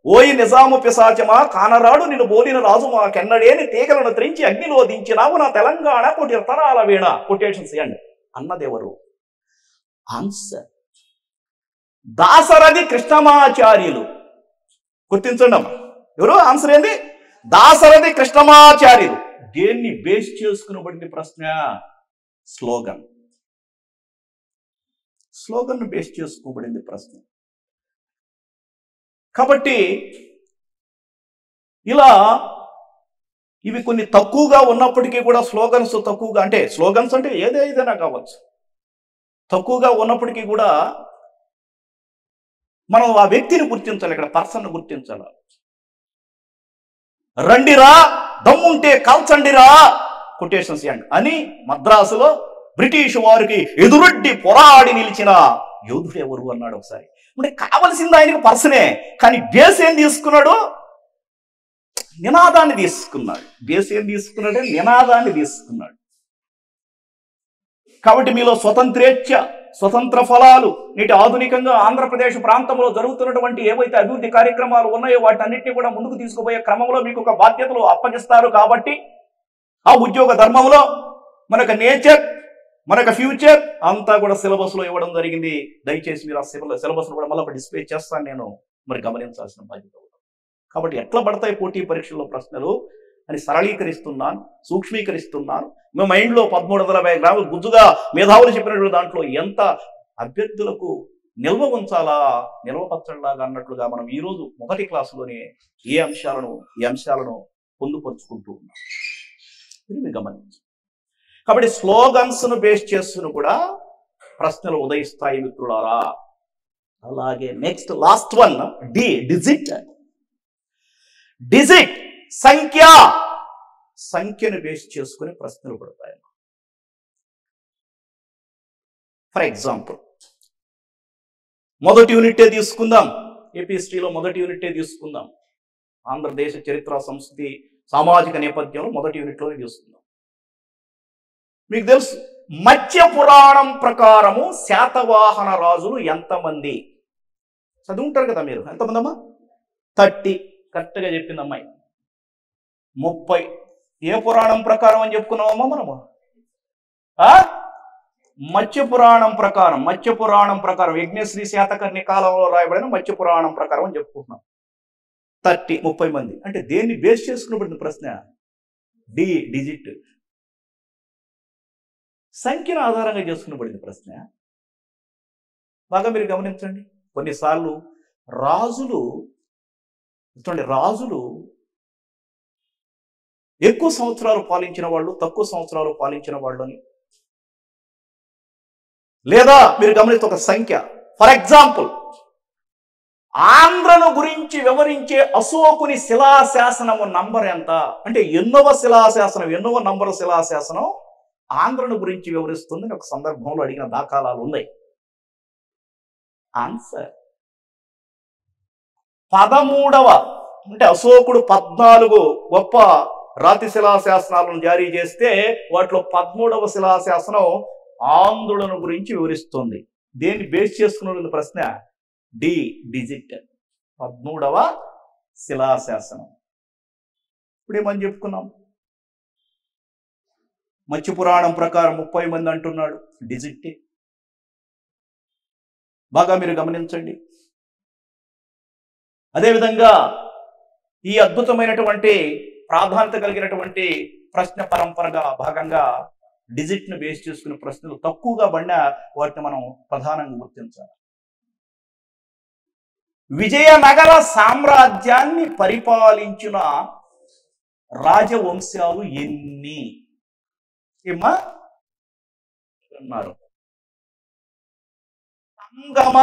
ఓయి నిజాము పిశాచమా, కానరాడు నిన్ను బోలిన రాజు మాకెన్నడేని, తీగలను త్రించి అగ్నిలో దించినావు నా తెలంగాణ కోటి రతనాల వీణ. కొటేషన్స్ ఇవ్వండి. అన్నదెవరు? ఆన్సర్ దాశరథి కృష్ణమాచార్యులు. గుర్తించండి అమ్మా, ఎవరు? ఆన్సర్ ఏంది? దాశరథి కృష్ణమాచార్యులు. దేన్ని బేస్ చేసుకునబడింది ప్రశ్న? స్లోగన్. స్లోగన్ బేస్ చేసుకోబడింది ప్రశ్న. కాబట్టి ఇలా ఇవి కొన్ని తక్కువగా ఉన్నప్పటికీ కూడా స్లోగన్స్ తక్కువగా, అంటే స్లోగన్స్ అంటే ఏదైనా కావచ్చు, తక్కువగా ఉన్నప్పటికీ కూడా మనం ఆ వ్యక్తిని గుర్తించాలి, ఇక్కడ పర్సన్ గుర్తించాలి. రండిరా దమ్ముంటే కాల్చండిరా కొటేషన్స్ అని మద్రాసులో బ్రిటిష్ వారికి ఎదురొడ్డి పోరాడి నిలిచిన యోధుడు ఎవరు అన్నాడు ఒకసారి. అంటే కావలసింది ఆయనకు పర్సనే, కానీ బేస్ ఏం తీసుకున్నాడు? నినాదాన్ని తీసుకున్నాడు. బేస్ ఏం తీసుకున్నాడు? నినాదాన్ని తీసుకున్నాడు. కాబట్టి మీలో స్వతంత్రేచ్ఛ, స్వతంత్ర ఫలాలు, నేటి ఆధునికంగా ఆంధ్రప్రదేశ్ ప్రాంతంలో జరుగుతున్నటువంటి ఏవైతే అభివృద్ధి కార్యక్రమాలు ఉన్నాయో వాటన్నిటిని కూడా ముందుకు తీసుకుపోయే క్రమంలో మీకు ఒక బాధ్యతలు అప్పగిస్తారు. కాబట్టి ఆ ఉద్యోగ ధర్మంలో మనకు నేచర్, మనకు ఫ్యూచర్ అంతా కూడా సిలబస్ లో ఇవ్వడం జరిగింది. దయచేసి మీరు ఆ సిలబస్ కూడా మళ్ళీ డిస్ప్లే చేస్తాను నేను, మరి గమనించాల్సిన బాధ్యత. కాబట్టి ఎట్లా పడతాయి పోటీ పరీక్షల్లో ప్రశ్నలు అని సరళీకరిస్తున్నాను, సూక్ష్మీకరిస్తున్నాను. మీ మైండ్లో 1350 గ్రాములు గుజ్జుగా మేధావులు చెప్పినటువంటి దాంట్లో ఎంత అభ్యర్థులకు నిల్వ ఉంచాలా, నిల్వపచ్చలాగా అన్నట్లుగా మనం ఈరోజు మొదటి క్లాసులోనే ఈ అంశాలను పొందుపరుచుకుంటూ ఉన్నాం. ఇది మీరు గమనించండి. కాబట్టి స్లోగన్స్ ను బేస్ చేసుకుని కూడా ప్రశ్నలు ఉదయిస్తాయి మిత్రులారా. అలాగే next last one, digit. Digit సంఖ్యను బేస్ చేసుకుని ప్రశ్నలు పడతాయి. ఫర్ ఎగ్జాంపుల్ మొదటి యూనిటే తీసుకుందాం, ఏపీ హిస్టరీలో మొదటి యూనిటే తీసుకుందాం. ఆంధ్రదేశ చరిత్ర, సంస్కృతి, సామాజిక నేపథ్యంలో మొదటి యూనిట్లోనే తీసుకుందాం. మీకు తెలుసు, మత్స్య పురాణం ప్రకారము శాతవాహన రాజులు ఎంతమంది చదువుంటారు కదా మీరు? ఎంతమంది అమ్మా? 30. కరెక్ట్గా చెప్పింది అమ్మాయి. 30. ఏ పురాణం ప్రకారం అని చెప్పుకున్నామమ్మా మనము? మత్స్య పురాణం ప్రకారం యజ్ఞశ్రీ శాతకర్ణి కాలంలో రాయబడిన మత్స్య పురాణం ప్రకారం అని చెప్పుకుంటున్నాం. 30 మంది. అంటే దేన్ని బేస్ చేసుకున్నప్పుడు ప్రశ్న? డిజిట్, సంఖ్యను ఆధారంగా చేసుకున్నబడింది ప్రశ్న. బాగా మీరు గమనించండి. కొన్నిసార్లు రాజులు ఎక్కువ సంవత్సరాలు పాలించిన వాళ్ళు, తక్కువ సంవత్సరాలు పాలించిన వాళ్ళని, లేదా మీరు గమనిస్తే ఒక సంఖ్య. ఫర్ ఎగ్జాంపుల్, ఆంధ్రను గురించి వివరించే అశోకుని శిలాశాసనము నంబర్ ఎంత అంటే ఎన్నవ నంబరు శిలాశాసనం ఆంధ్రను గురించి వివరిస్తుందని ఒక సందర్భంలో అడిగిన దాఖలాలు ఉన్నాయి. ఆన్సర్ 13వ, అంటే అశోకుడు 14 గొప్ప రాతి శిలాశాసనాలను జారీ చేస్తే వాటిలో 13వ శిలాశాసనం ఆంధ్రులను గురించి వివరిస్తుంది. దేన్ని బేస్ చేసుకున్న ప్రశ్న డిజిట్ 13వ శిలాశాసనం. ఇప్పుడేమని చెప్పుకున్నాం, మత్స్య పురాణం ప్రకారం 30 మంది అంటున్నాడు, డిజిట్. బాగా మీరు గమనించండి. అదేవిధంగా ఈ అద్భుతమైనటువంటి ప్రాధాన్యత కలిగినటువంటి ప్రశ్న పరంపరగా భాగంగా డిజిట్ను బేస్ చేసుకునే ప్రశ్నలు తక్కువగా పడినా వాటిని మనం ప్రధానంగా గుర్తించాలి. విజయనగర సామ్రాజ్యాన్ని పరిపాలించిన రాజవంశాలు ఎన్ని ఏమా అన్నారు? సంగమ,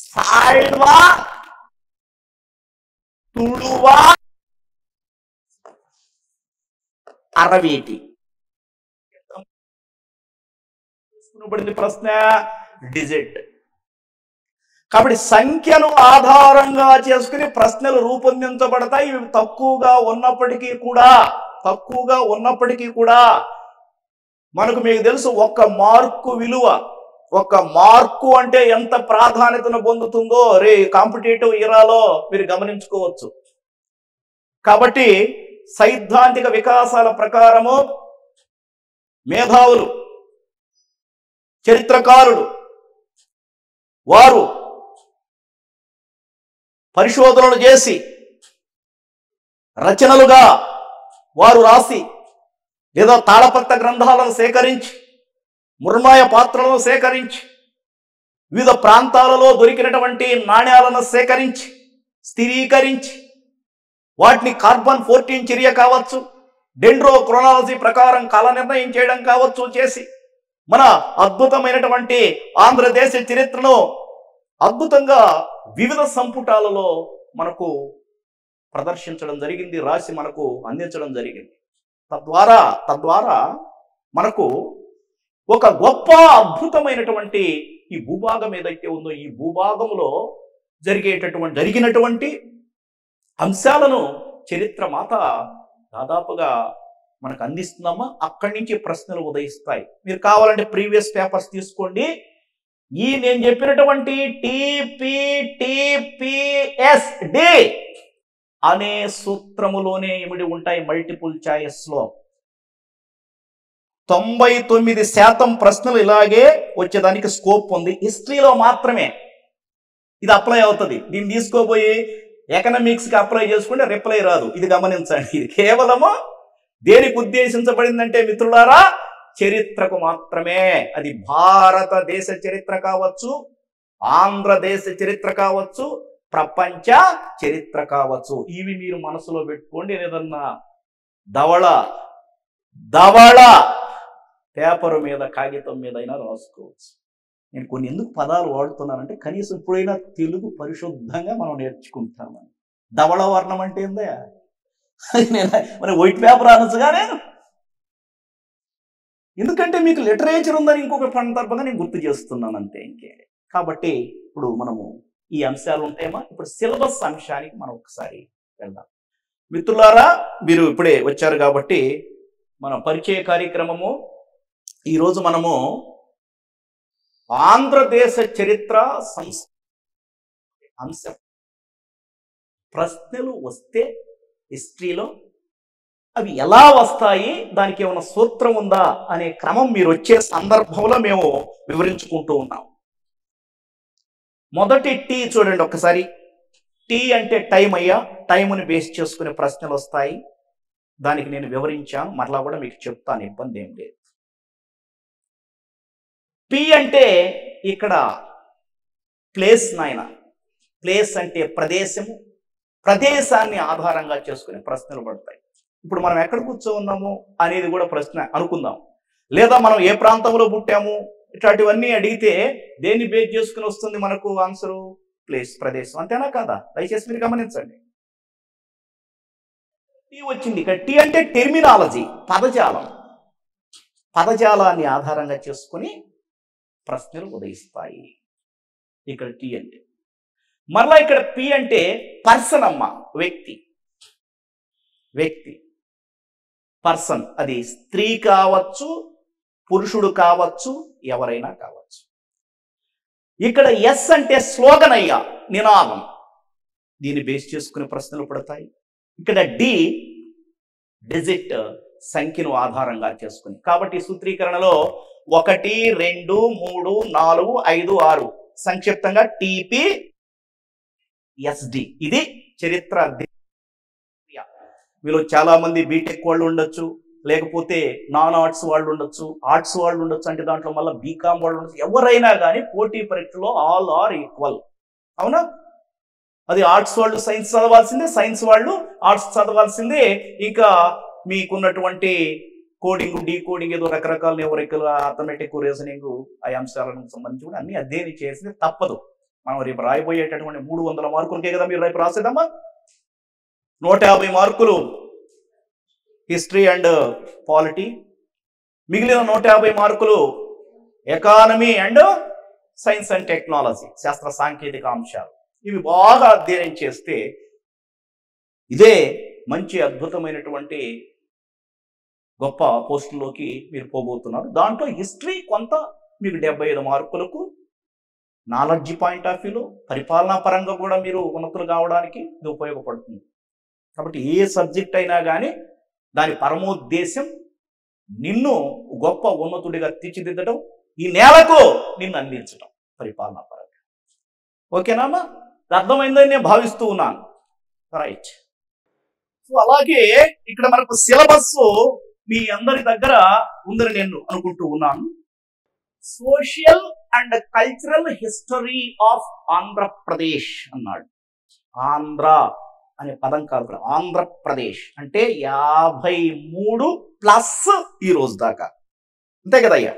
సాల్వ, తుళువ, అరవేటి. ప్రశ్న డిజిట్. కాబట్టి సంఖ్యను ఆధారంగా చేసుకుని ప్రశ్నలు రూపొందించబడతాయి. ఇవి తక్కువగా ఉన్నప్పటికీ కూడా మనకు మీకు తెలుసు, ఒక్క మార్కు విలువ, ఒక్క మార్కు అంటే ఎంత ప్రాధాన్యతను పొందుతుందో కాంపిటేటివ్ ఇరాలో మీరు గమనించుకోవచ్చు. కాబట్టి సైద్ధాంతిక వికాసాల ప్రకారము మేధావులు, చరిత్రకారులు వారు పరిశోధనలు చేసి రచనలుగా వారు రాసి లేదా తాళపత్ర గ్రంథాలను సేకరించి, మృణ్మయ పాత్రలను సేకరించి, వివిధ ప్రాంతాలలో దొరికినటువంటి నాణ్యాలను సేకరించి స్థిరీకరించి వాటిని కార్బన్ 14 చర్య కావచ్చు, డెండ్రోక్రోనాలజీ ప్రకారం కాల నిర్ణయం చేయడం కావచ్చు చేసి మన అద్భుతమైనటువంటి ఆంధ్రదేశ చరిత్రను అద్భుతంగా వివిధ సంపుటాలలో మనకు ప్రదర్శించడం జరిగింది, రాసి మనకు అందించడం జరిగింది. తద్వారా మనకు ఒక గొప్ప అద్భుతమైనటువంటి ఈ భూభాగం ఏదైతే ఉందో ఈ భూభాగంలో జరిగినటువంటి అంశాలను చరిత్ర మాత దాదాపుగా మనకు అందిస్తున్నామా. అక్కడి నుంచి ప్రశ్నలు ఉదయిస్తాయి. మీరు కావాలంటే ప్రీవియస్ పేపర్స్ తీసుకోండి. ఈ నేను చెప్పినటువంటి TPTPSD అనే సూత్రములోనే ఇమిడి ఉంటాయి. మల్టిపుల్ చాయిస్ లో 99% ప్రశ్నలు ఇలాగే వచ్చేదానికి స్కోప్ ఉంది. హిస్టరీలో మాత్రమే ఇది అప్లై అవుతుంది. దీన్ని తీసుకోపోయి ఎకనామిక్స్ కి అప్లై చేసుకుంటే రిప్లై రాదు. ఇది గమనించండి. ఇది కేవలము దేనికి ఉద్దేశించబడిందంటే మిత్రులారా, చరిత్రకు మాత్రమే. అది భారతదేశ చరిత్ర కావచ్చు, ఆంధ్రదేశ చరిత్ర కావచ్చు, ప్రపంచ చరిత్ర కావచ్చు. ఇవి మీరు మనసులో పెట్టుకోండి. ఏదన్నా దవళ పేపరు మీద కాగితం మీద అయినా రాసుకోవచ్చు. నేను కొన్ని ఎందుకు పదాలు వాడుతున్నానంటే కనీసం ఇప్పుడైనా తెలుగు పరిశుద్ధంగా మనం నేర్చుకుంటామని. ధవళ వర్ణం అంటే ఏందా? మరి వైట్ పేపర్ అనొచ్చుగా నేను. ఎందుకంటే మీకు లిటరేచర్ ఉందని ఇంకొక సందర్భంగా నేను గుర్తు చేస్తున్నాను అంతే, ఇంకే. కాబట్టి ఇప్పుడు మనము ఈ అంశాలు ఉంటాయేమా. ఇప్పుడు సిలబస్ అంశానికి మనం ఒకసారి వెళ్దాం. మిత్రులారా, మీరు ఇప్పుడే వచ్చారు కాబట్టి మన పరిచయ కార్యక్రమము ఈరోజు మనము ఆంధ్రదేశ చరిత్ర అంశం. ప్రశ్నలు వస్తే హిస్టరీలో అవి ఎలా వస్తాయి, దానికి ఏమైనా సూత్రం ఉందా అనే క్రమం మీరు వచ్చే సందర్భంలో మేము వివరించుకుంటూ ఉన్నాం. మొదటి టీ చూడండి ఒక్కసారి. టీ అంటే టైం అయ్యా. టైంని బేస్ చేసుకునే ప్రశ్నలు వస్తాయి. దానికి నేను వివరించాను, మరలా కూడా మీకు చెప్తాను, ఇబ్బంది ఏం లేదు. పి అంటే ఇక్కడ ప్లేస్ నాయన. ప్లేస్ అంటే ప్రదేశము. ప్రదేశాన్ని ఆధారంగా చేసుకునే ప్రశ్నలు పడతాయి. ఇప్పుడు మనం ఎక్కడ కూర్చో ఉన్నాము అనేది కూడా ప్రశ్న అనుకుందాం. లేదా మనం ఏ ప్రాంతంలో పుట్టాము ఇట్లాంటివన్నీ అడిగితే దేన్ని బేస్ చేసుకుని వస్తుంది మనకు ఆన్సరు? ప్లేస్, ప్రదేశం. అంతేనా కాదా? దయచేసి మీరు గమనించండి. టీ వచ్చింది ఇక్కడ. టీ అంటే టెర్మినాలజీ, పదజాలం. పదజాలాన్ని ఆధారంగా చేసుకుని ప్రశ్నలు ఉదయిస్తాయి. ఇక్కడ టీ అంటే. మరలా ఇక్కడ పి అంటే పర్సన్ అమ్మ, వ్యక్తి. వ్యక్తి, పర్సన్. అది స్త్రీ కావచ్చు, పురుషుడు కావచ్చు, ఎవరైనా కావచ్చు. ఇక్కడ ఎస్ అంటే స్లోగన్ అయ్యా, నినాదం. దీన్ని బేస్ చేసుకుని ప్రశ్నలు పడతాయి. ఇక్కడ డి డిజిట్, సంఖ్యను ఆధారంగా చేసుకుని. కాబట్టి సూత్రీకరణలో 1, 2, 3, 4, 5, 6 సంక్షిప్తంగా TPSD. ఇది చరిత్ర. వీళ్ళు చాలా మంది బీటెక్ వాళ్ళు ఉండొచ్చు, లేకపోతే నాన్ ఆర్ట్స్ వాళ్ళు ఉండొచ్చు, ఆర్ట్స్ వాళ్ళు ఉండొచ్చు, అంటే దాంట్లో మళ్ళీ బీకామ్ వాళ్ళు ఉండొచ్చు. ఎవరైనా కానీ పోటీ పరీక్షలో ఆల్ ఆర్ ఈక్వల్. అవునా? అది ఆర్ట్స్ వాళ్ళు సైన్స్ చదవాల్సిందే, సైన్స్ వాళ్ళు ఆర్ట్స్ చదవాల్సిందే. ఇంకా మీకున్నటువంటి కోడింగ్, డీకోడింగ్, ఏదో రకరకాల న్యూమరికల్, అర్థమెటిక్, రీజనింగ్, ఆ అంశాలకు సంబంధించి కూడా అన్ని అధ్యయనం చేసింది తప్పదు. మనం రేపు రాయబోయేటటువంటి 300 మార్కులకే కదా మీరు రేపు రాసేదమ్మా. 150 మార్కులు హిస్టరీ అండ్ పాలిటీ, మిగిలిన 150 మార్కులు economy and science and technology, శాస్త్ర సాంకేతిక అంశాలు. ఇవి బాగా అధ్యయనం చేస్తే ఇదే మంచి అద్భుతమైనటువంటి గొప్ప పోస్టుల్లోకి మీరు పోబోతున్నారు. దాంట్లో హిస్టరీ కొంత మీకు 75 మార్కులకు నాలెడ్జ్ పాయింట్ ఆఫ్ వ్యూలో, పరిపాలనా పరంగా కూడా మీరు ఉన్నతులు కావడానికి ఇది ఉపయోగపడుతుంది. కాబట్టి ఏ సబ్జెక్ట్ అయినా కానీ దాని పరమోద్దేశం నిన్ను గొప్ప ఉన్నతుడిగా తీర్చిదిద్దడం, ఈ నేలకు నిన్ను అందించడం పరిపాలనా పరంగా. ఓకేనా? అర్థమైందని నేను భావిస్తూ ఉన్నాను. రైట్. సో అలాగే ఇక్కడ మనకు సిలబస్ మీ అందరి దగ్గర ఉందని నేను అనుకుంటూ ఉన్నాను. Social and cultural history of Andhra Pradesh అన్నాడు. ఆంధ్ర అనే పదం కాదు, ఆంధ్రప్రదేశ్ అంటే 53 ప్లస్ ఈ రోజు దాకా. అంతే కదయ్యా?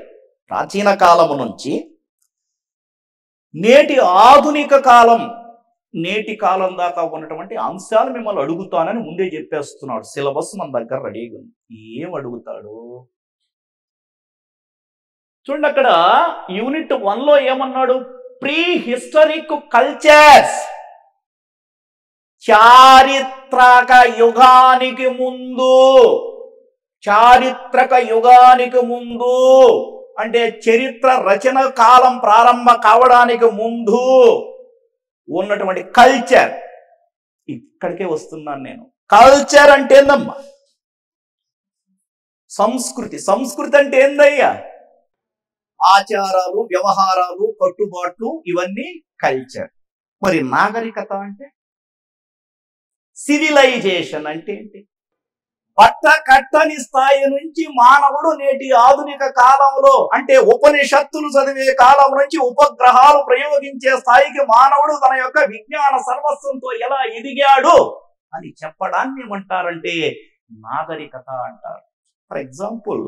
ప్రాచీన కాలము నుంచి నేటి ఆధునిక కాలం, నేటి కాలం దాకా ఉన్నటువంటి అంశాలు మిమ్మల్ని అడుగుతానని ముందే చెప్పేస్తున్నాడు. సిలబస్ మన దగ్గర రెడీగా ఉంది. ఏం అడుగుతాడు చూడండి. అక్కడ యూనిట్ 1లో ఏమన్నాడు? ప్రీ హిస్టరిక్ కల్చర్స్, చారిత్రక యుగానికి ముందు. చారిత్రక యుగానికి ముందు అంటే చరిత్ర రచన కాలం ప్రారంభ కావడానికి ముందు ఉన్నటువంటి కల్చర్. ఇక్కడికే వస్తున్నాను నేను. కల్చర్ అంటే ఏందమ్మా? సంస్కృతి. సంస్కృతి అంటే ఏందయ్యా? ఆచారాలు, వ్యవహారాలు, కట్టుబాట్లు, ఇవన్నీ కల్చర్. మరి నాగరికత అంటే, సివిలైజేషన్ అంటే ఏంటి? పట్ట కట్టని స్థాయి నుంచి మానవుడు నేటి ఆధునిక కాలంలో, అంటే ఉపనిషత్తులు చదివే కాలం నుంచి ఉపగ్రహాలు ప్రయోగించే స్థాయికి మానవుడు తన యొక్క విజ్ఞాన సర్వస్వంతో ఎలా ఎదిగాడు అని చెప్పడాన్ని ఏమంటారంటే నాగరికత అంటారు. ఫర్ ఎగ్జాంపుల్,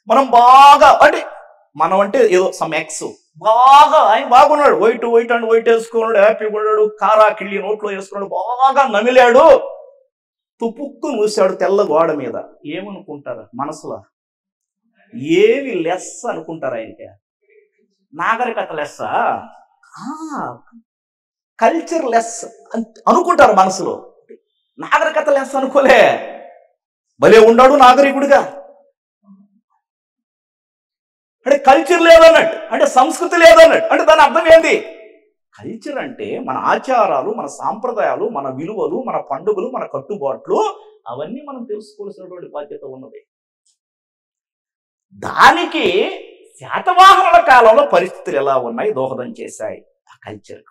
మనం బాగా అంటే ఏదో సమ్ ఎక్స్ బాగా, ఆయన బాగున్నాడు, వైట్ అండ్ వైట్ వేసుకున్నాడు, హ్యాపీగా ఉన్నాడు, కారా కిళ్ళి నోట్లో వేసుకున్నాడు, బాగా నమిలాడు, తుపుక్కు మూసాడు తెల్ల గోడ మీద. ఏమనుకుంటారు మనసులో? ఏమి లెస్ అనుకుంటారు ఆయనకి? నాగరికత లెస్స, కల్చర్ లెస్ అనుకుంటారు మనసులో. నాగరికత లెస్ అనుకోలే. భలే ఉన్నాడు నాగరికుడిగా. అంటే కల్చర్ లేదన్నట్టు, అంటే సంస్కృతి లేదన్నట్టు. అంటే దాని అర్థం ఏంది? కల్చర్ అంటే మన ఆచారాలు, మన సాంప్రదాయాలు, మన విలువలు, మన పండుగలు, మన కట్టుబాట్లు, అవన్నీ మనం తెలుసుకోవాల్సినటువంటి బాధ్యత ఉన్నది. దానికి శాతవాహనుల కాలంలో పరిస్థితులు ఎలా ఉన్నాయి దోహదం చేశాయి ఆ కల్చర్.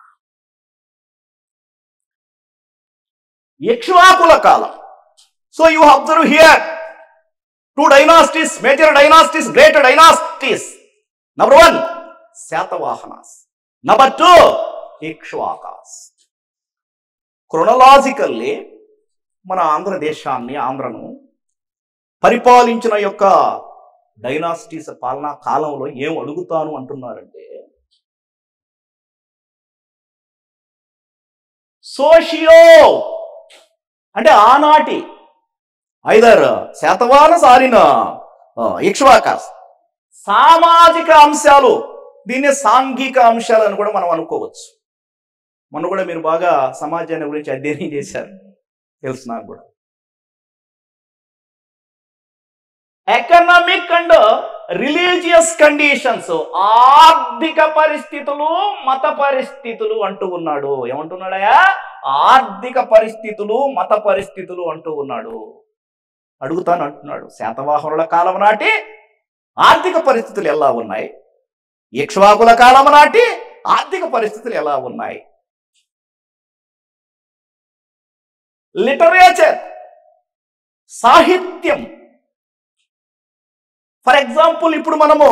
ఇక్ష్వాకుల కాలం. So you observe here 2 dynasties, major dynasties, great dynasties. Number 1, Satavahanas. Number 2, Ikshvakas. Chronologically, మన ఆంధ్రదేశాన్ని, ఆంధ్రను పరిపాలించిన యొక్క డైనాసిటీస్ పాలనా కాలంలో ఏం అడుగుతాను అంటున్నారంటే, సోషియో అంటే ఆనాటి ఐదర్ శాతవాహన సారిన ఇక్ష్వాకాస్ సామాజిక అంశాలు, దీన్ని సాంఘిక అంశాలు అని కూడా మనం అనుకోవచ్చు. మొన్న కూడా మీరు బాగా సమాజాన్ని గురించి అధ్యయనం చేశారు, తెలుసు నాకు కూడా. ఎకనామిక్ అండ్ రిలీజియస్ కండిషన్స్, ఆర్థిక పరిస్థితులు, మత పరిస్థితులు అంటూ ఉన్నాడు. ఏమంటున్నాడయా? ఆర్థిక పరిస్థితులు, మత పరిస్థితులు అంటూ ఉన్నాడు. అడుగుతాను అంటున్నాడు, శాతవాహనుల కాలం నాటి ఆర్థిక పరిస్థితులు ఎలా ఉన్నాయి, ఇక్ష్వాకుల కాలం నాటి ఆర్థిక పరిస్థితులు ఎలా ఉన్నాయి? లిటరేచర్, సాహిత్యం. ఫర్ ఎగ్జాంపుల్, ఇప్పుడు మనము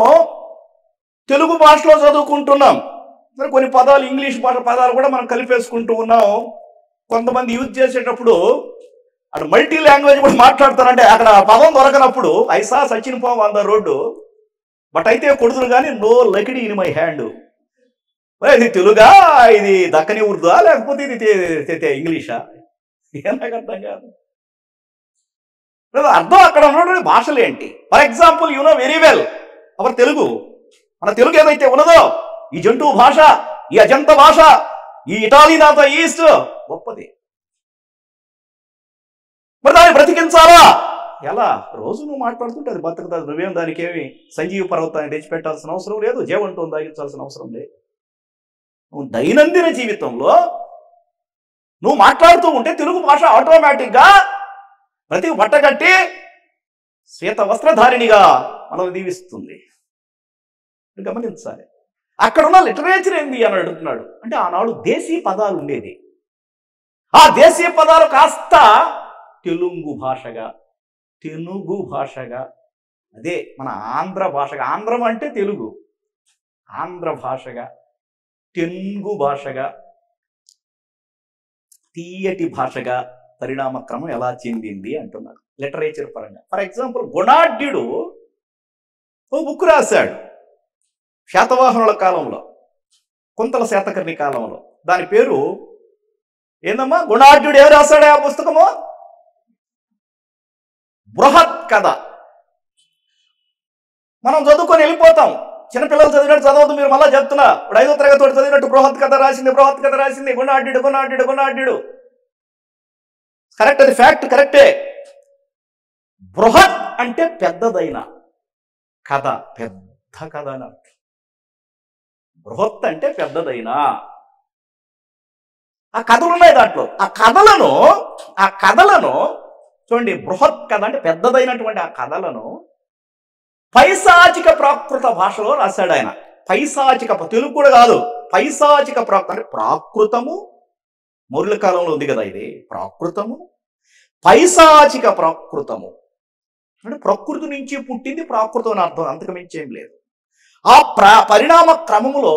తెలుగు భాషలో చదువుకుంటున్నాం, మరి కొన్ని పదాలు ఇంగ్లీష్ భాష పదాలు కూడా మనం కలిపేసుకుంటూ ఉన్నాం. కొంతమంది యూజ్ చేసేటప్పుడు అటు మల్టీ లాంగ్వేజ్ కూడా మాట్లాడతారంటే అక్కడ పదం దొరకనప్పుడు ఐసా సచిన్ పాము ఆన్ ద రోడ్డు బట్ అయితే కొడుతురు కానీ no Lakkidi in my hand. ఇది తెలుగా, ఇది దక్కని ఉర్దువా, లేకపోతే ఇది ఇంగ్లీషా? ఏం నాకు అర్థం కాదు. అర్థం అక్కడ ఉన్నటువంటి భాషలు ఏంటి? For example, you know very well our Telugu. మన తెలుగు ఏదైతే ఉన్నదో, ఈ జంతువు భాష, ఈ అజంత భాష, ఈ ఇటాలీ నాతో ఈస్ట్ గొప్పది. మరి దాన్ని బ్రతికించాలా? ఎలా? రోజు నువ్వు మాట్లాడుతుంటే అది బతుకుతుంది. నువ్వేం దానికి ఏమి సంజీవ పర్వతాన్ని తెచ్చిపెట్టాల్సిన అవసరం లేదు, జీవంతో దాగించాల్సిన అవసరం లేదు. నువ్వు దైనందిన జీవితంలో నువ్వు మాట్లాడుతూ ఉంటే తెలుగు భాష ఆటోమేటిక్గా ప్రతి బట్టగట్టి శ్వేత వస్త్రధారిణిగా మనల్ని దీవిస్తుంది. గమనించాలి. అక్కడున్న లిటరేచర్ ఏంది అని అడుగుతున్నాడు. అంటే ఆనాడు దేశీ పదాలు ఉండేది. ఆ దేశీ పదాలు కాస్త తెలుగు భాషగా, అదే మన ఆంధ్ర భాషగా, ఆంధ్రం అంటే తెలుగు, ఆంధ్ర భాషగా, తెలుగు భాషగా, తీయటి భాషగా పరిణామ క్రమం ఎలా చెందింది అంటున్నారు లిటరేచర్ పరంగా. ఫర్ ఎగ్జాంపుల్, గుణాఢ్యుడు ఓ బుక్ రాశాడు శాతవాహనుల కాలంలో, కుంతల శాతకర్ణి కాలంలో. దాని పేరు ఏందమ్మా? గుణాఢ్యుడు ఎవరు రాశాడు ఆ పుస్తకము? బృహత్ కథ. మనం చదువుకొని వెళ్ళిపోతాం. చిన్నపిల్లలు చదివినట్టు చదవద్దు, మీరు మళ్ళీ చెప్తున్నా. ఇప్పుడు 5వ తరగతి తోటి చదివినట్టు బృహత్ కథ రాసింది గుణాఢ్యుడు. కరెక్ట్, అది ఫ్యాక్ట్, కరెక్టే. బృహత్ అంటే పెద్దదైన కథ, పెద్ద కథ అని అర్థం. బృహత్ అంటే పెద్దదైన. ఆ కథలు ఉన్నాయి దాంట్లో. ఆ కథలను చూడండి, బృహత్ కథ అంటే పెద్దదైనటువంటి ఆ కథలను పైశాచిక ప్రాకృత భాషలో రాశాడు ఆయన. పైశాచిక, తెలుగు కూడా కాదు, పైశాచిక ప్రాకృతం అంటే ప్రాకృతము, మౌర్యుల కాలంలో ఉంది కదా ఇది. ప్రాకృతము, పైశాచిక ప్రాకృతము అంటే ప్రకృతి నుంచి పుట్టింది ప్రాకృతం అని అర్థం, అంతకు మించి ఏం లేదు. ఆ పరిణామ క్రమములో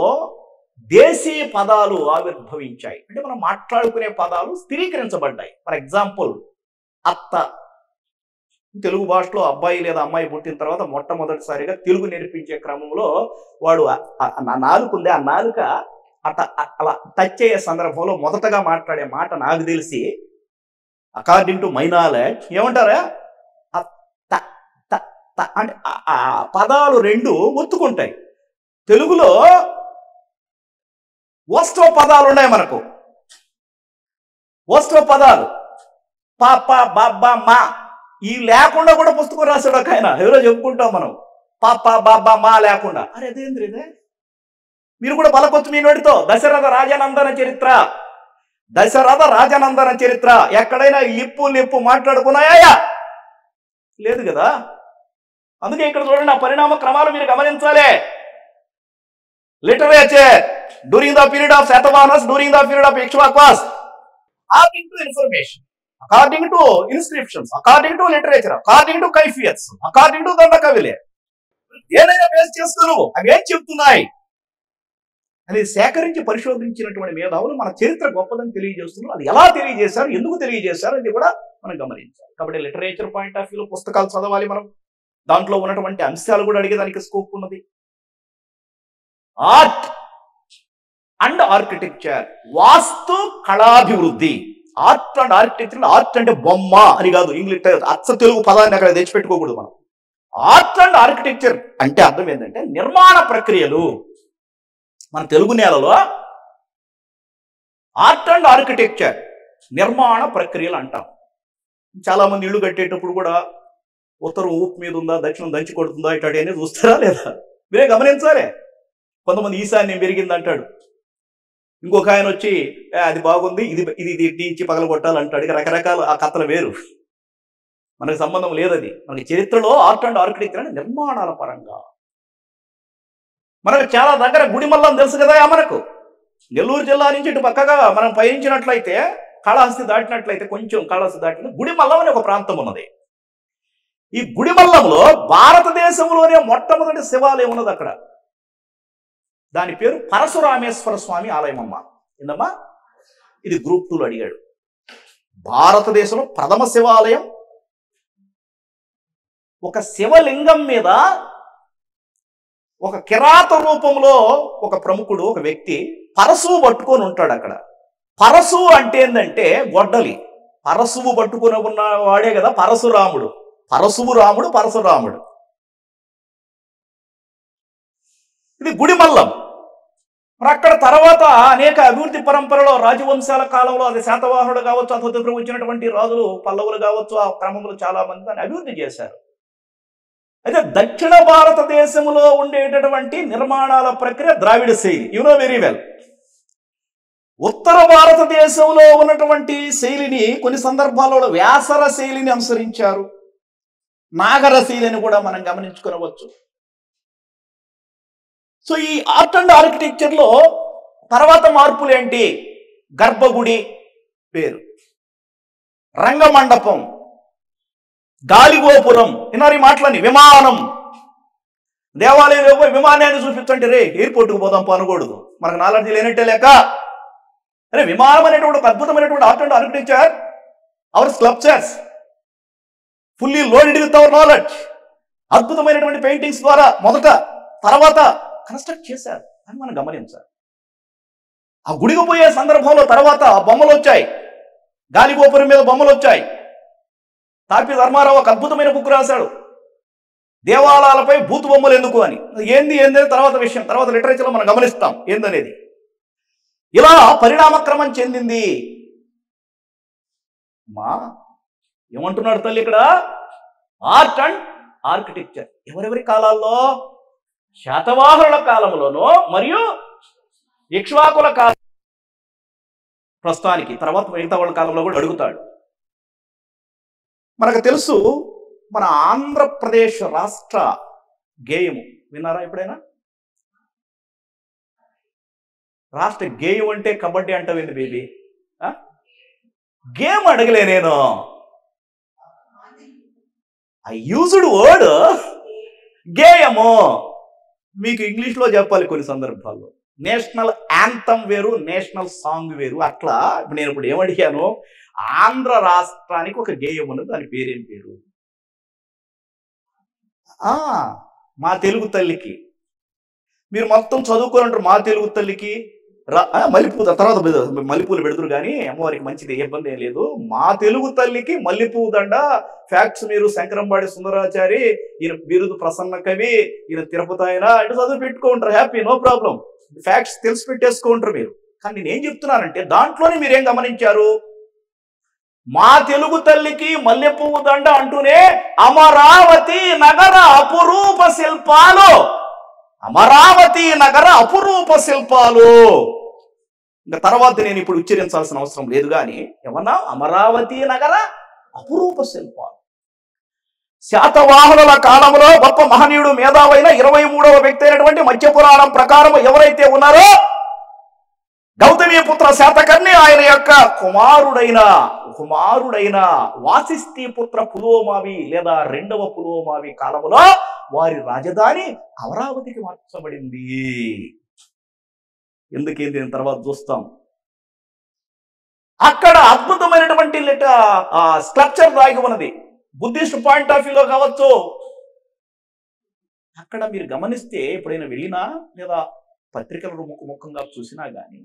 దేశీ పదాలు ఆవిర్భవించాయి. అంటే మనం మాట్లాడుకునే పదాలు స్థిరీకరించబడ్డాయి. ఫర్ ఎగ్జాంపుల్, అత్త. తెలుగు భాషలో అబ్బాయి లేదా అమ్మాయి పుట్టిన తర్వాత మొట్టమొదటిసారిగా తెలుగు నేర్పించే క్రమంలో వాడు నాలుక ఉంది, ఆ నాలుక అలా టచ్ అయ్యే సందర్భంలో మొదటగా మాట్లాడే మాట నాకు తెలిసి, అకార్డింగ్ టు మై నాలెడ్జ్, ఏమంటారా, అంటే ఆ పదాలు రెండు ఒత్తుకుంటాయి. తెలుగులో ఓస్టో పదాలు ఉన్నాయి మనకు. ఓస్టో పదాలు పాప, బాబా, మా, ఈ లేకుండా కూడా పుస్తకం రాశాడు ఒక ఆయన. ఎవరో చెప్పుకుంటాం మనం, పాప, బాబా, మా లేకుండా. అరే అదేంద్ర ఇదే, మీరు కూడా బలకొచ్చు మీ నోటితో. దశరథ రాజనందన చరిత్ర ఎక్కడైనా లిప్పు మాట్లాడుకున్నాయా? లేదు కదా. అందుకే ఇక్కడ చూడండి, ఆ పరిణామ క్రమాలు మీరు గమనించాలి. Literature during the period of Satavahanas, during the period of Ikshvakus, according to information, according to inscriptions, according to literature, according to Kaifiyats, according to Dandakavile, ఏదైనా బేస్ చేస్తాను అవి ఏం చెప్తున్నాయి అని సేకరించి పరిశోధించినటువంటి మేధావులు మన చరిత్ర గొప్పదని తెలియజేస్తున్నారు. అది ఎలా తెలియజేశారు, ఎందుకు తెలియజేశారు అది కూడా మనం గమనించాలి. కాబట్టి లిటరేచర్ పాయింట్ ఆఫ్ వ్యూలో పుస్తకాలు చదవాలి మనం. దాంట్లో ఉన్నటువంటి అంశాలు కూడా అడిగేదానికి స్కోప్ ఉన్నది. ఆర్ట్ అండ్ ఆర్కిటెక్చర్, వాస్తు కళాభివృద్ధి. ఆర్ట్ అండ్ ఆర్కిటెక్చర్, ఆర్ట్ అంటే బొమ్మ అని కాదు, ఇంగ్లీష్ అచ్చ తెలుగు పదాన్ని అక్కడ తెచ్చిపెట్టుకోకూడదు మనం. ఆర్ట్ అండ్ ఆర్కిటెక్చర్ అంటే అర్థం ఏంటంటే నిర్మాణ ప్రక్రియలు. మన తెలుగు నేలలో ఆర్ట్ అండ్ ఆర్కిటెక్చర్ నిర్మాణ ప్రక్రియలు అంటాం. చాలా మంది ఇళ్ళు కట్టేటప్పుడు కూడా ఉత్తరం ఊపు మీద ఉందా, దక్షిణం దంచి కొడుతుందా, ఇట్లాంటివన్నీ చూస్తారా లేదా? మీరే గమనించాలి. కొంతమంది ఈశాన్యం పెరిగింది అంటాడు, ఇంకొక ఆయన వచ్చి అది బాగుంది, ఇది ఇది ఇది ఇచ్చి పగలగొట్టాలంటాడు. ఇక రకరకాల ఆ కథలు వేరు, మనకు సంబంధం లేదది. మనకి చరిత్రలో ఆర్ట్ అండ్ ఆర్కిటెక్చర్ అంటే నిర్మాణాల పరంగా మనకు చాలా దగ్గర గుడిమల్లం తెలుసు కదా. మనకు నెల్లూరు జిల్లా నుంచి ఇటు పక్కగా మనం పయనించినట్లయితే, కాళహస్తి దాటినట్లయితే, కొంచెం కాళహస్తి దాటిన గుడిమల్లం అనే ఒక ప్రాంతం ఉన్నది. ఈ గుడిమల్లంలో భారతదేశంలోనే మొట్టమొదటి శివాలయం ఉన్నది అక్కడ. దాని పేరు పరశురామేశ్వర స్వామి ఆలయం అమ్మ. ఏందమ్మా? ఇది గ్రూప్ 2లో అడిగాడు. భారతదేశంలో ప్రథమ శివాలయం, ఒక శివలింగం మీద ఒక కిరాత రూపంలో ఒక ప్రముఖుడు, ఒక వ్యక్తి పరశువు పట్టుకొని ఉంటాడు అక్కడ. పరశువు అంటే ఏంటంటే గొడ్డలి. పరశువు పట్టుకొని ఉన్న వాడే కదా పరశురాముడు. పరశువు రాముడు, పరశురాముడు. ఇది గుడిమల్లం. మరి అక్కడ తర్వాత అనేక అభివృద్ధి పరంపరలో రాజవంశాల కాలంలో, అది శాతవాహనుడు కావచ్చు, అతను వచ్చినటువంటి రాజులు పల్లవులు కావచ్చు, ఆ క్రమంలో చాలా మంది దాన్ని అభివృద్ధి చేశారు. అయితే దక్షిణ భారతదేశంలో ఉండేటటువంటి నిర్మాణాల ప్రక్రియ ద్రావిడ శైలి, యు నో వెరీ వెల్. ఉత్తర భారతదేశంలో ఉన్నటువంటి శైలిని కొన్ని సందర్భాల్లో వ్యాసర శైలిని అనుసరించారు, నాగర శైలిని కూడా మనం గమనించుకోవచ్చు. సో ఈ ఆర్ట్ అండ్ ఆర్కిటెక్చర్లో తర్వాత మార్పులు ఏంటి? గర్భగుడి పేరు, రంగమండపం, గాలిగోపురం, వినారు ఈ మాటలని, విమానం. దేవాలయంలో పోయి విమానాన్ని చూపించండి, రే ఎయిర్పోర్ట్కి పోదాం పనకూడదు, మనకు నాలెడ్జ్ లేనట్టే లేక. అరే విమానం అనేటువంటి ఒక అద్భుతమైనటువంటి art and architecture, our sculptures fully loaded with our knowledge. అద్భుతమైనటువంటి పెయింటింగ్స్ ద్వారా మొదట, తర్వాత కన్స్ట్రక్ట్ చేశారు అని మనం గమనించాలి. ఆ గుడికి పోయే సందర్భంలో తర్వాత బొమ్మలు వచ్చాయి, గాలిగోపురం మీద బొమ్మలు వచ్చాయి. తాపి ధర్మారావు ఒక అద్భుతమైన బుక్ రాశాడు, దేవాలయాలపై భూతు బొమ్మలు ఎందుకు అని. ఏంది తర్వాత విషయం, తర్వాత లిటరేచర్లో మనం గమనిస్తాం ఏందనేది. ఇలా పరిణామక్రమం చెందింది. మా ఏమంటున్నాడు తల్లి ఇక్కడ? ఆర్ట్ అండ్ ఆర్కిటెక్చర్ ఎవరెవరి కాలాల్లో? శాతవాహనుల కాలంలోనూ మరియు ఇక్ష్వాకుల కాలం, ప్రస్తుతానికి తర్వాత మిగతా వాళ్ళ కాలంలో కూడా అడుగుతాడు. మనకు తెలుసు, మన ఆంధ్రప్రదేశ్ రాష్ట్ర గేయము విన్నారా ఎప్పుడైనా? రాష్ట్ర గేయం అంటే కబడ్డీ అంటావేంది బేబీ? గేమ్ అడగలే నేను, ఐ యూజ్డ్ వర్డ్ గేయము. మీకు ఇంగ్లీష్లో చెప్పాలి కొన్ని సందర్భాల్లో. నేషనల్ యాంథమ్ వేరు, నేషనల్ సాంగ్ వేరు. అట్లా నేను ఇప్పుడు ఏమడిగాను, ఆంధ్ర రాష్ట్రానికి ఒక గేయం ఉన్నది, దాని పేరేం పేరు? మా తెలుగు తల్లికి. మీరు మొత్తం చదువుకొని ఉంటారు, మా తెలుగు తల్లికి మల్లెపూ, తర్వాత మల్లెపూలు పెడుతురు కానీ అమ్మవారికి మంచిది, ఏ ఇబ్బంది ఏం లేదు. మా తెలుగు తల్లికి మల్లెపూ దండ. ఫ్యాక్ట్స్ మీరు శంకరంబాడి సుందరాచారి, ఈయన బిరుదు ప్రసన్న కవి, ఈయన తిరుపతి ఆయన, ఇటు చదువు పెట్టుకుంటారు, హ్యాపీ, నో ప్రాబ్లం. ఫ్యాక్ట్స్ తెలిసి పెట్టేసుకుంటారు మీరు. కానీ నేనేం చెప్తున్నానంటే దాంట్లోనే మీరేం గమనించారు? మా తెలుగు తల్లికి మల్లెపువ్వు దండ అంటూనే అమరావతి నగర అపురూప శిల్పాలు, అమరావతి నగర అపురూప శిల్పాలు. ఇంకా తర్వాత నేను ఇప్పుడు ఉచ్చరించాల్సిన అవసరం లేదు కానీ ఏమన్నా, అమరావతి నగర అపురూప శిల్పాలు. శాతవాహనుల కాలంలో గొప్ప మహనీయుడు, మేధావైన 23వ వ్యక్తి అయినటువంటి మత్స్య పురాణం ప్రకారం ఎవరైతే ఉన్నారో గౌతమీపుత్ర శాతకర్ణి, ఆయన యొక్క కుమారుడైన వాసిష్ఠీపుత్ర పులోమావి లేదా 2వ పులోమావి కాలంలో వారి రాజధాని అమరావతికి మార్చబడింది. ఎందుకేంది తర్వాత చూస్తాం. అక్కడ అద్భుతమైనటువంటి స్ట్రక్చర్ రాగి ఉన్నది. బుద్ధిస్ట్ పాయింట్ ఆఫ్ వ్యూలో కావచ్చు. అక్కడ మీరు గమనిస్తే ఎప్పుడైనా వెళ్ళినా లేదా పత్రికల ముఖంగా చూసినా కానీ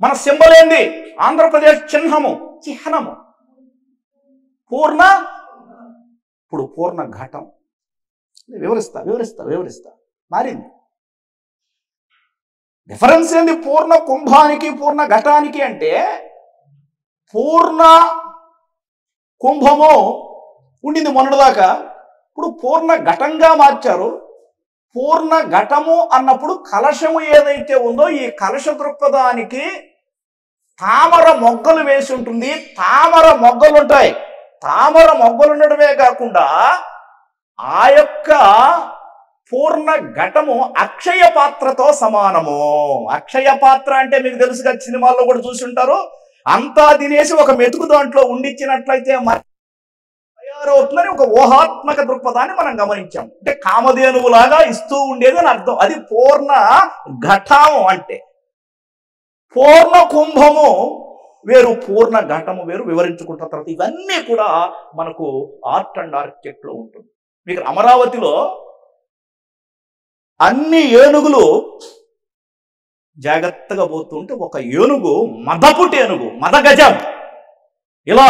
మన సింబల్ ఏంది? ఆంధ్రప్రదేశ్ చిహ్నము పూర్ణ, ఇప్పుడు పూర్ణ ఘటం. వివరిస్తా మారింది. డిఫరెన్స్ ఏంది పూర్ణ కుంభానికి పూర్ణ ఘటానికి అంటే, పూర్ణ కుంభము ఉండింది మొన్నటిదాకా. ఇప్పుడు పూర్ణ ఘటంగా మార్చారు. పూర్ణ ఘటము అన్నప్పుడు కలశము ఏదైతే ఉందో ఈ కలశ దృక్పథానికి తామర మొగ్గలు వేసి ఉంటుంది. తామర మొగ్గలు ఉంటాయి. తామర మొగ్గలు ఉండడమే కాకుండా ఆ యొక్క పూర్ణ ఘటము అక్షయ పాత్రతో సమానము. అక్షయ పాత్ర అంటే మీకు తెలుసుగా, సినిమాల్లో కూడా చూసి ఉంటారు. అంతా తినేసి ఒక మెతుకు దాంట్లో ఉండిచ్చినట్లయితే తయారవుతుందని ఒక ఊహాత్మక దృక్పథాన్ని మనం గమనించాం. అంటే కామధేనువులాగా ఇస్తూ ఉండేది అని అర్థం. అది పూర్ణ ఘటము అంటే. పూర్ణ కుంభము వేరు, పూర్ణ ఘటము వేరు వివరించుకుంటున్న తర్వాత ఇవన్నీ కూడా మనకు ఆర్ట్ అండ్ ఆర్కిటెక్ట్ లో ఉంటుంది. మీకు అమరావతిలో అన్ని ఏనుగులు జాగ్రత్తగా పోతుంటే ఒక ఏనుగు మదపుటి ఏనుగు, మదగజం, ఇలా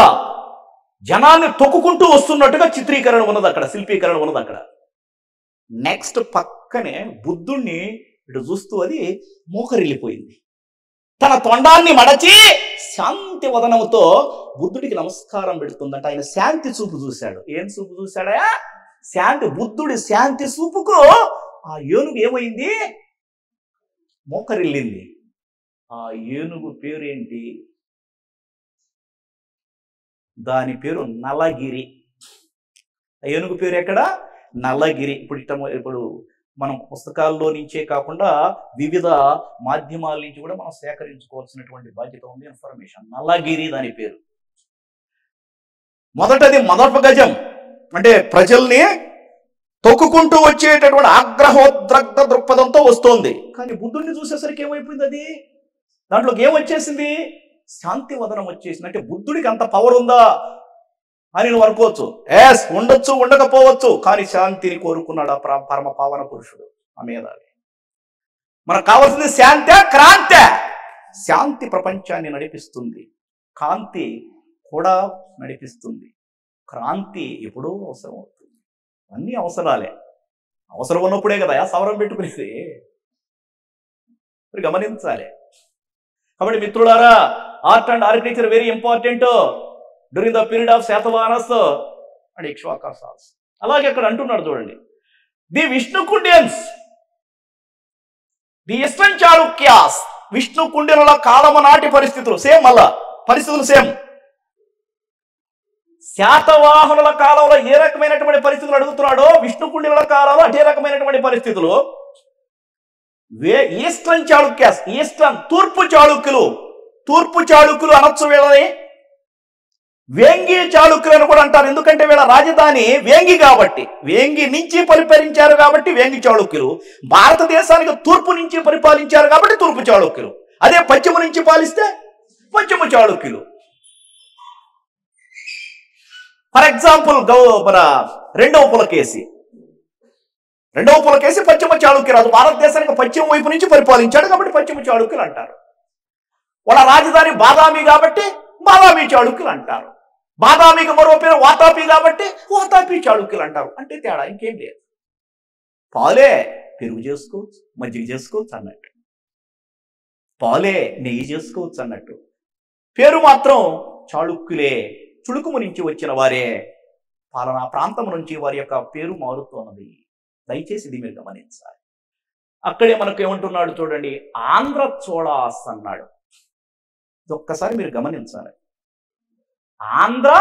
జనాన్ని తొక్కుకుంటూ వస్తున్నట్టుగా చిత్రీకరణ ఉన్నది అక్కడ, శిల్పీకరణ ఉన్నది అక్కడ. నెక్స్ట్ పక్కనే బుద్ధుణ్ణి ఇటు చూస్తూ అది మోకరిల్లిపోయింది. తన తొండాన్ని మడచి శాంతి వదనముతో బుద్ధుడికి నమస్కారం పెడుతుందంట. ఆయన శాంతి చూపు చూశాడు. ఏం చూపు చూశాడా? శాంతి. బుద్ధుడి శాంతి చూపుకు ఆ ఏనుగు ఏమైంది? మోకరిల్లింది. ఆ ఏనుగు పేరేంటి? దాని పేరు నలగిరి. ఆ ఏనుగు పేరు ఎక్కడ? నలగిరి. ఇప్పుడు మనం పుస్తకాల్లో నుంచే కాకుండా వివిధ మాధ్యమాల నుంచి కూడా మనం సేకరించుకోవాల్సినటువంటి బాధ్యత ఉంది. ఇన్ఫర్మేషన్. నలగిరి దాని పేరు. మొదటది మదప గజం, అంటే ప్రజల్ని తొక్కుకుంటూ వచ్చేటటువంటి ఆగ్రహోద్రగ్ధ దృక్పథంతో వస్తోంది. కానీ బుద్ధుడిని చూసేసరికి ఏమైపోయింది? అది దాంట్లోకి ఏమొచ్చేసింది? శాంతి వదనం వచ్చేసింది. అంటే బుద్ధుడికి అంత పవర్ ఉందా అని నువ్వు అనుకోవచ్చు. ఉండొచ్చు, ఉండకపోవచ్చు, కానీ శాంతిని కోరుకున్నాడు ఆ పరమ పావన పురుషుడు ఆ మీద. మనకు కావాల్సింది శాంతే, క్రాంతే. శాంతి ప్రపంచాన్ని నడిపిస్తుంది, కాంతి కూడా నడిపిస్తుంది. క్రాంతి ఎప్పుడూ అవసరం అవుతుంది. అన్నీ అవసరాలే. అవసరం ఉన్నప్పుడే కదా సవరం పెట్టుకునేది. గమనించాలి. కాబట్టి మిత్రులారా, art and architecture very important during the period of Satavahanas and Ikshvakus. అలాగే అక్కడ అంటున్నాడు చూడండి, the Vishnukundians, the eastern Chalukyas. విష్ణుకుండినుల కాలము నాటి పరిస్థితులు సేమ్, మళ్ళా పరిస్థితులు సేమ్. శాతవాహనుల కాలంలో ఏ రకమైనటువంటి పరిస్థితులు అడుగుతున్నాడో విష్ణుకుండినుల కాలంలో అదే రకమైనటువంటి పరిస్థితులు. ఈస్టర్న్ చాళుక్యాస్, ఈస్టర్న్ తూర్పు చాళుక్యులు. తూర్పు చాళుక్యులు అనొచ్చు వీళ్ళని. వేంగి చాళుక్యులు అని కూడా అంటారు. ఎందుకంటే వీళ్ళ రాజధాని వేంగి కాబట్టి, వేంగి నుంచి పరిపాలించారు కాబట్టి వేంగి చాళుక్యులు. భారతదేశానికి తూర్పు నుంచి పరిపాలించారు కాబట్టి తూర్పు చాళుక్యులు. అదే పశ్చిమ నుంచి పాలిస్తే పశ్చిమ చాళుక్యులు. ఫర్ ఎగ్జాంపుల్ మన రెండవ పులకేసి పశ్చిమ చాళుక్యరాజు. భారతదేశానికి పశ్చిమ వైపు నుంచి పరిపాలించాడు కాబట్టి పశ్చిమ చాళుక్యులు అంటారు. వాళ్ళ రాజధాని బాదామి కాబట్టి బాదామి చాళుక్యులు అంటారు. బాదామికి మరో పేరు వాతాపి కాబట్టి వాతాపి చాళుక్యులు అంటారు. అంటే తేడా ఇంకేం లేదు. పాలే పెరుగు చేసుకోవచ్చు, మజ్జిగ చేసుకోవచ్చు అన్నట్టు. పాలే నెయ్యి చేసుకోవచ్చు అన్నట్టు. పేరు మాత్రం చాళుక్యులే, చుడుకుము నుంచి వచ్చిన వారే. పాలనా ప్రాంతం నుంచి వారి యొక్క పేరు మారుతున్నది. దయచేసి ఇది మీరు గమనించాలి. అక్కడే మనకు ఏమంటున్నాడు చూడండి, ఆంధ్ర చోళాస్ అన్నాడు. ఒక్కసారి మీరు గమనించాలి. ఆంధ్ర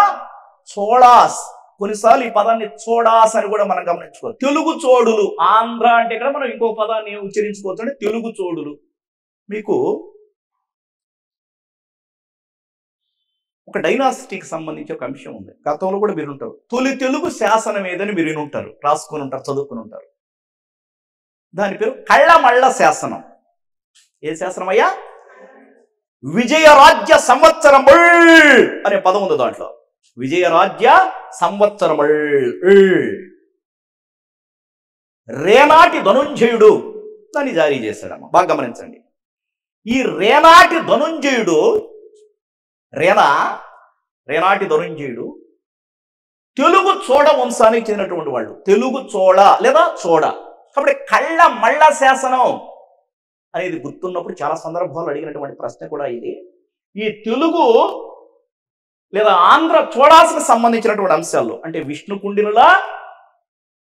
చోళాస్. కొన్నిసార్లు ఈ పదాన్ని చోడాస్ అని కూడా మనం గమనించుకోవాలి. తెలుగు చోడులు. ఆంధ్ర అంటే ఇక్కడ మనం ఇంకో పదాన్ని ఉచ్చరించుకోవచ్చు, అంటే తెలుగు చోడులు. మీకు ఒక డైనాసిటీకి సంబంధించి ఒక అంశం ఉంది. గతంలో కూడా మీరు ఉంటారు. తొలి తెలుగు శాసనం ఏదని మీరు వినుంటారు, రాసుకుని ఉంటారు, చదువుకుని ఉంటారు. దాని పేరు కళ్ళమళ్ళ శాసనం. ఏ శాసనం అయ్యా? విజయరాజ్య సంవత్సరముల్ అనే పదం ఉంది దాంట్లో. విజయరాజ్య సంవత్సరముల్. రేనాటి ధనుంజయుడు దాన్ని జారీ చేశాడమ్మ. బాగా గమనించండి. ఈ రేనాటి ధనుంజయుడు, రేనాటి ధనుంజయుడు తెలుగు చోళ వంశానికి చెందినటువంటి వాళ్ళు. తెలుగు చోళ లేదా చోళ. కాబట్టి కళ్ళ మళ్ళ శాసనం అనేది గుర్తున్నప్పుడు చాలా సందర్భాలు అడిగినటువంటి ప్రశ్న కూడా ఇది. ఈ తెలుగు లేదా ఆంధ్ర చూడాల్సిన సంబంధించినటువంటి అంశాల్లో, అంటే విష్ణు కుండినుల,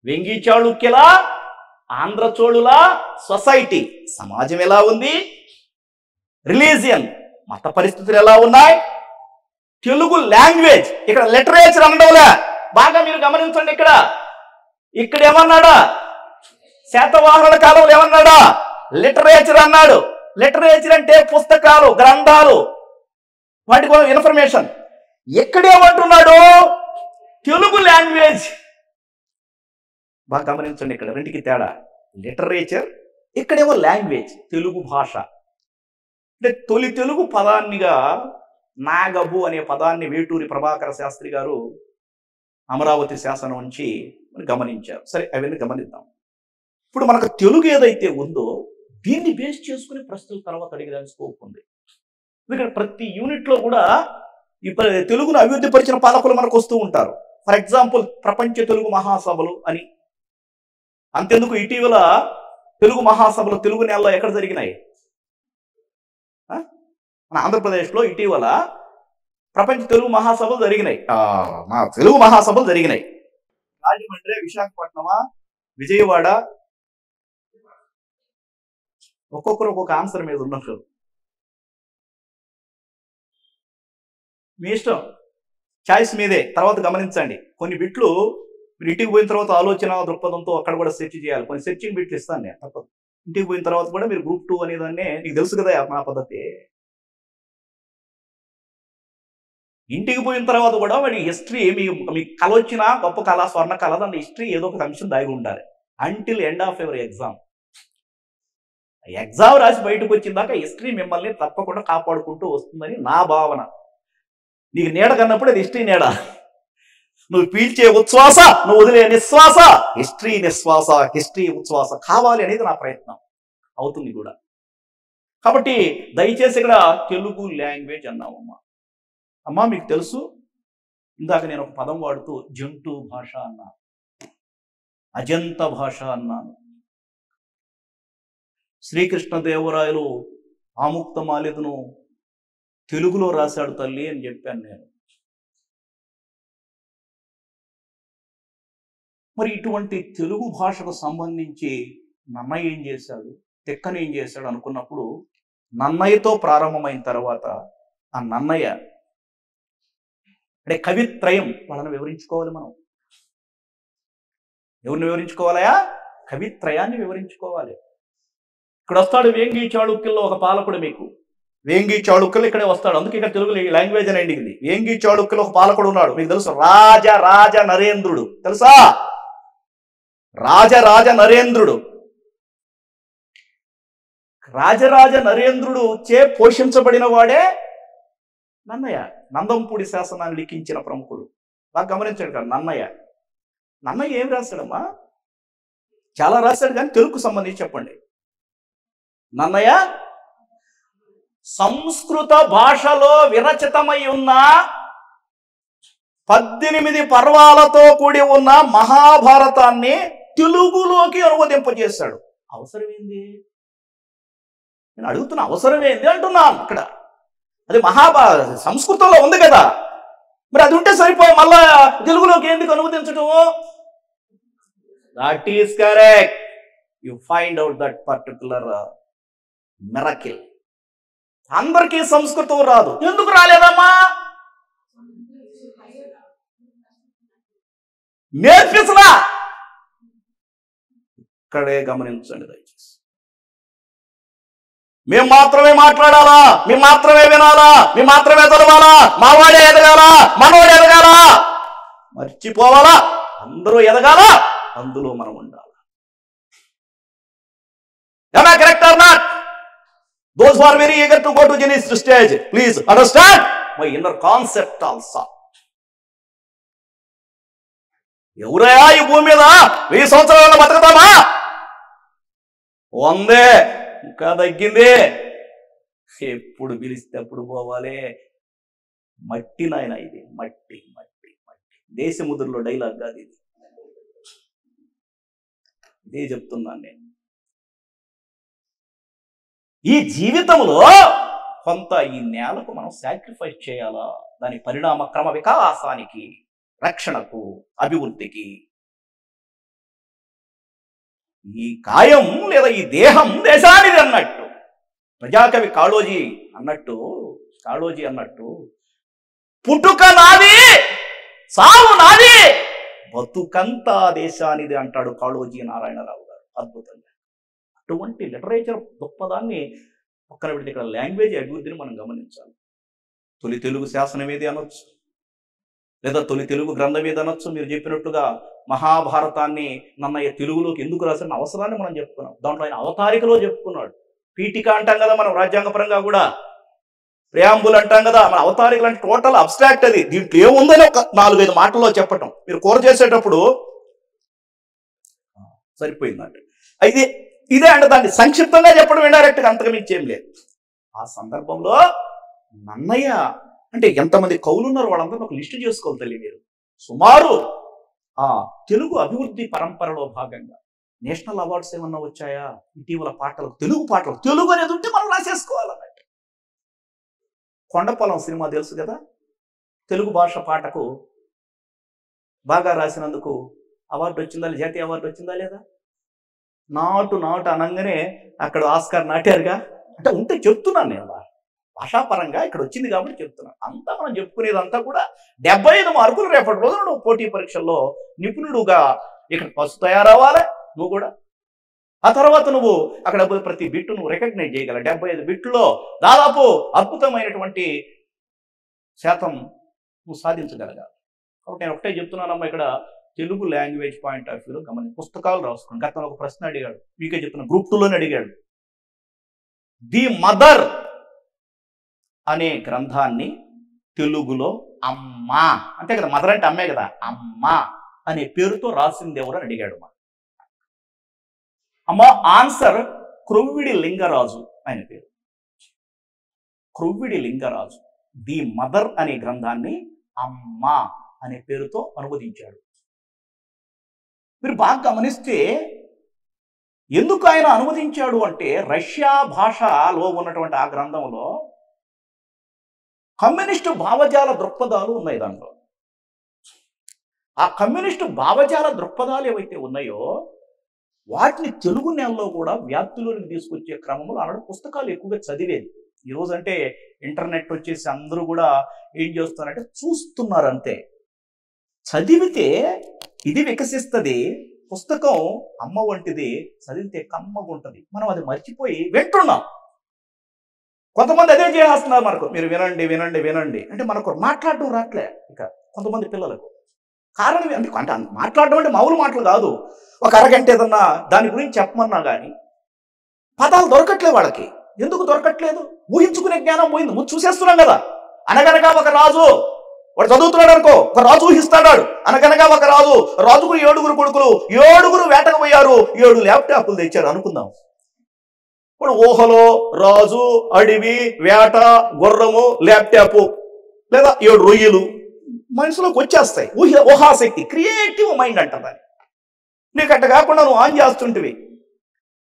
వెంగి చాళుక్యుల, ఆంధ్ర చోళుల సొసైటీ, సమాజం ఎలా ఉంది, రిలీజియన్, మత పరిస్థితులు ఎలా ఉన్నాయి, తెలుగు లాంగ్వేజ్, ఇక్కడ లిటరేచర్ అనడంలే, బాగా మీరు గమనించండి. ఇక్కడ ఏమన్నాడా, శాతవాహనుల కాలంలో ఏమన్నాడా, లిటరేచర్ అన్నాడు. లిటరేచర్ అంటే పుస్తకాలు, గ్రంథాలు, వాటి ఇన్ఫర్మేషన్. ఎక్కడేమంటున్నాడు, తెలుగు లాంగ్వేజ్. బాగా గమనించండి, ఇక్కడ రెండుకి తేడా. లిటరేచర్, ఇక్కడేమో లాంగ్వేజ్, తెలుగు భాష. అంటే తొలి తెలుగు పదాన్నిగా నాగబు అనే పదాన్ని వేటూరి ప్రభాకర శాస్త్రి గారు అమరావతి శాసనం నుంచి గమనించారు. సరే, అవన్నీ గమనిద్దాం. ఇప్పుడు మనకు తెలుగు ఏదైతే ఉందో దీన్ని బేస్ చేసుకుని ప్రశ్నల తర్వాత అడిగడానికి స్కోప్ ఉంది. ఎందుకంటే ప్రతి యూనిట్లో కూడా ఈ తెలుగును అభివృద్ధి పరిచిన పాలకులు మనకు వస్తూ ఉంటారు. ఫర్ ఎగ్జాంపుల్, ప్రపంచ తెలుగు మహాసభలు అని. అంతెందుకు, ఇటీవల తెలుగు మహాసభలు తెలుగు నెలలో ఎక్కడ జరిగినాయి? మన ఆంధ్రప్రదేశ్లో ఇటీవల ప్రపంచ తెలుగు మహాసభలు జరిగినాయి. తెలుగు మహాసభలు జరిగినాయి. రాజమండ్రి, విశాఖపట్నమా, విజయవాడ, ఒక్కొక్కరు ఒక్కొక్క ఆన్సర్ మీద ఉన్నట్లు. మీ ఇష్టం, చాయిస్ మీదే. తర్వాత గమనించండి, కొన్ని బిట్లు మీరు ఇంటికి పోయిన తర్వాత ఆలోచన దృక్పథంతో అక్కడ కూడా సెర్చ్ చేయాలి. కొన్ని సెర్చింగ్ బిట్లు ఇస్తాను నేను, తప్పదు. ఇంటికి పోయిన తర్వాత కూడా మీరు గ్రూప్ 2 అనేదాన్ని, నీకు తెలుసు కదా నా పద్ధతి. ఇంటికి పోయిన తర్వాత కూడా వాడి హిస్టరీ, మీ కళ వచ్చినా గొప్ప కళ, స్వర్ణ కళ, దాని హిస్టరీ ఏదో ఒక అంశం దాగి ఉండాలి. Until end of your exam. Exam రాసి బయటకు వచ్చిన దాకా హిస్టరీ మిమ్మల్ని తప్పకుండా కాపాడుకుంటూ వస్తుందని నా భావన. నీకు నీడ కన్నప్పుడు అది హిస్టరీ నీడ. నువ్వు పీల్చే ఉచ్ఛ్వాస, నువ్వు వదిలే నిశ్వాస, హిస్టరీ నిశ్వాస, హిస్టరీ ఉచ్ఛ్వాస కావాలి అనేది నా ప్రయత్నం. అవుతుంది కూడా. కాబట్టి దయచేసి ఇక్కడ తెలుగు లాంగ్వేజ్ అన్నామమ్మా. అమ్మా, మీకు తెలుసు, ఇందాక నేను ఒక పదం వాడుతూ జంతు భాష అన్నాను, అజంత భాష అన్నాను. శ్రీకృష్ణదేవరాయలు ఆముక్తమాల్యదను తెలుగులో రాశాడు తల్లి అని చెప్పాను నేను. మరి ఇటువంటి తెలుగు భాషకు సంబంధించి నన్నయ్య ఏం చేశాడు, తిక్కన ఏం చేశాడు అనుకున్నప్పుడు, నన్నయ్యతో ప్రారంభమైన తర్వాత ఆ నన్నయ్య అంటే కవిత్రయం, వాళ్ళని వివరించుకోవాలి మనం. ఎవరిని వివరించుకోవాలయా? కవిత్రయాన్ని వివరించుకోవాలి. ఇక్కడ వస్తాడు వేంగి చాళుక్యుల్లో ఒక పాలకుడు. మీకు వేంగి చాళుక్యులు ఇక్కడే వస్తాడు, అందుకే ఇక్కడ తెలుగు లాంగ్వేజ్ అని అడిగింది. వేంగి చాళుక్యులు ఒక పాలకుడు ఉన్నాడు, మీకు తెలుసు, రాజ నరేంద్రుడు. తెలుసా? రాజ నరేంద్రుడు. రాజరాజ నరేంద్రుడు చే పోషించబడిన వాడే నన్నయ్య. నందంపూడి శాసనాన్ని లిఖించిన ప్రముఖుడు. బాగా గమనించాడు కదా నన్నయ్య ఏం రాశాడమ్మా? చాలా రాశాడు, కానీ తెలుగుకు సంబంధించి చెప్పండి. నన్నయ్య సంస్కృత భాషలో విరచితమై ఉన్న 18 పర్వాలతో కూడి ఉన్న మహాభారతాన్ని తెలుగులోకి అనువదింపజేశాడు. అవసరమేంది? నేను అడుగుతున్నా, అవసరమేంది అంటున్నాను. ఇక్కడ అది సంస్కృతంలో ఉంది కదా, మరి అది ఉంటే సరిపోయి మళ్ళా తెలుగులోకి ఎందుకు అనువదించటము? That is correct. You find out that particular miracle. అందరికీ సంస్కృతం రాదు. ఎందుకు రాలేదమ్మా? నేర్పిస్తున్నా. ఇక్కడే గమనించండి దయచేసి. మేము మాత్రమే మాట్లాడాలా, మేము మాత్రమే వినాలా, మేము మాత్రమే చదవాలా, మావాడే ఎదగాలా, మనవాడే ఎదగాలా, మర్చిపోవాలా, అందరూ ఎదగాల, అందులో మనం ఉండాలి. Am I correct or not? Those who are very eager to go to Genesis stage, please understand my inner concept also. ఎవరయ్యా ఈ భూమి మీద 1000 సంవత్సరాలను బతుకుతామా? 100 ఇంకా తగ్గింది. ఎప్పుడు పిలిస్తే అప్పుడు పోవాలి. మట్టి నాయన, ఇది మట్టి మట్టి మట్టి. దేశముద్రలో డైలాగ్ కాదు ఇది. ఇదే చెప్తున్నాను నేను. ఈ జీవితంలో కొంత ఈ నేలకు మనం సాక్రిఫైస్ చేయాలా? దాని పరిణామ క్రమ వికాసానికి, రక్షణకు, అభివృద్ధికి. ఈ కాయం లేదా ఈ దేహం దేశానిది అన్నట్టు ప్రజాకవి కాళోజీ అన్నట్టు పుట్టుక నాది, సావు నాది, బతుకంతా దేశానిది అంటాడు కాళోజీ నారాయణరావు గారు. అద్భుతంగా అటువంటి లిటరేచర్ గొప్పదాన్ని పక్కన పెడితే ఇక్కడ లాంగ్వేజ్ అభివృద్ధిని మనం గమనించాలి. తొలి తెలుగు శాసనం ఏది అనొచ్చు, లేదా తొలి తెలుగు గ్రంథం ఏది అనొచ్చు. మీరు చెప్పినట్టుగా మహాభారతాన్ని నన్నయ్య తెలుగులోకి ఎందుకు రాసిన అవసరాన్ని మనం చెప్పుకున్నాం. దాంట్లో ఆయన అవతారికలో చెప్పుకున్నాడు. పీఠిక అంటాం కదా మనం రాజ్యాంగపరంగా కూడా, ప్రియాంబుల్ అంటాం కదా, మన అవతారికలు అంటే టోటల్ అబ్స్ట్రాక్ట్. అది దీంట్లో ఏముందని ఒక 4-5 మాటల్లో చెప్పటం. మీరు కూర చేసేటప్పుడు సరిపోయిందంటే ఇదే అంటే దాన్ని సంక్షిప్తంగా చెప్పడం ఇండైరెక్ట్గా, అంతగా మించేం లేదు. ఆ సందర్భంలో నన్నయ్య అంటే ఎంతమంది కవులు ఉన్నారు వాళ్ళందరూ ఒక లిస్టు చేసుకోవాలి తల్లి మీరు. సుమారు ఆ తెలుగు అభివృద్ధి పరంపరలో భాగంగా నేషనల్ అవార్డ్స్ ఏమన్నా వచ్చాయా ఇటీవల పాటలకు, తెలుగు పాటలకు? తెలుగు అనేది ఉంటే మనం రాసేసుకోవాలన్నట్టు. కొండపొలం సినిమా తెలుసు కదా, తెలుగు భాష పాటకు బాగా రాసినందుకు అవార్డు వచ్చిందా, జాతీయ అవార్డు వచ్చిందా లేదా? నాటు అనగానే అక్కడ ఆస్కార్ నాటారుగా. అంటే ఉంటే చెప్తున్నాను నేను, భాషాపరంగా ఇక్కడ వచ్చింది కాబట్టి చెప్తున్నాను. అంతా మనం చెప్పుకునేదంతా కూడా 75 మార్కులు రేపటి రోజున నువ్వు పోటీ పరీక్షల్లో నిపుణుడుగా ఇక్కడ ఫస్ట్ తయారవ్వాలి నువ్వు కూడా. ఆ తర్వాత నువ్వు అక్కడ ప్రతి బిట్టు నువ్వు రికగ్నైజ్ చేయగల. 75 బిట్లో దాదాపు అద్భుతమైనటువంటి శాతం నువ్వు సాధించగలగాలి. కాబట్టి నేను ఒకటే చెప్తున్నానమ్మా, ఇక్కడ తెలుగు లాంగ్వేజ్ పాయింట్ ఆఫ్ వ్యూలో పుస్తకాలు రాసుకోండి. గతంలో ఒక ప్రశ్న అడిగాడు, మీకే చెప్తున్నా, గ్రూప్ 2లోనే అడిగాడు. ది మదర్ అనే గ్రంథాన్ని తెలుగులో అమ్మ, అంతే కదా, మదర్ అంటే అమ్మే కదా, అమ్మ అనే పేరుతో రాసింది ఎవరు అని అడిగాడు. అమ్మ ఆన్సర్ క్రొవ్విడి లింగరాజు ఆయన పేరు. క్రొవ్విడి లింగరాజు ది మదర్ అనే గ్రంథాన్ని అమ్మ అనే పేరుతో అనువదించాడు. మీరు బాగా గమనిస్తే ఎందుకు ఆయన అనువదించాడు అంటే, రష్యా భాషలో ఉన్నటువంటి ఆ గ్రంథంలో కమ్యూనిస్టు భావజాల దృక్పథాలు ఉన్నాయి. దాంట్లో ఆ కమ్యూనిస్టు భావజాల దృక్పథాలు ఏవైతే ఉన్నాయో వాటిని తెలుగు నేలలో కూడా వ్యాప్తిలోనికి తీసుకొచ్చే క్రమంలో ఆనాడు పుస్తకాలు ఎక్కువగా చదివేది. ఈరోజు అంటే ఇంటర్నెట్ వచ్చేసి అందరూ కూడా ఏం చేస్తున్నారంటే చూస్తున్నారు అంతే. చదివితే ఇది వికసిస్తుంది. పుస్తకం అమ్మ వంటిది, చదివితే కమ్మగా ఉంటుంది. మనం అది మర్చిపోయి వింటున్నాం. కొంతమంది అదే చేస్తున్నారు మనకు. మీరు వినండి అంటే మనకు మాట్లాడడం రాట్లే ఇక కొంతమంది పిల్లలకు. కారణం అంటే మాట్లాడడం అంటే మామూలు మాటలు కాదు. ఒక అరగంట ఏదన్నా దాని గురించి చెప్పమన్నా కానీ పదాలు దొరకట్లేదు వాళ్ళకి. ఎందుకు దొరకట్లేదు? ఊహించుకునే జ్ఞానం పోయింది. ముందు చూసేస్తున్నాం కదా. అనగనగా ఒక రాజు, వాడు చదువుతున్నాడు అనుకో, ఒక రాజు ఊహిస్తాడు. అనగనగా ఒక రాజుకు 7 కొడుకులు, 7 వేటకు పోయారు, 7 ల్యాప్టాప్లు తెచ్చారు అనుకుందాం. ఇప్పుడు ఊహలో రాజు, అడవి, వేట, గుర్రము, ల్యాప్టాప్ లేదా 7 రొయ్యలు మనసులోకి వచ్చేస్తాయి. ఊహాశక్తి, క్రియేటివ్ మైండ్ అంటారు. నీకు అట్ట కాకుండా నువ్వు ఆన్ చేస్తుంటివి.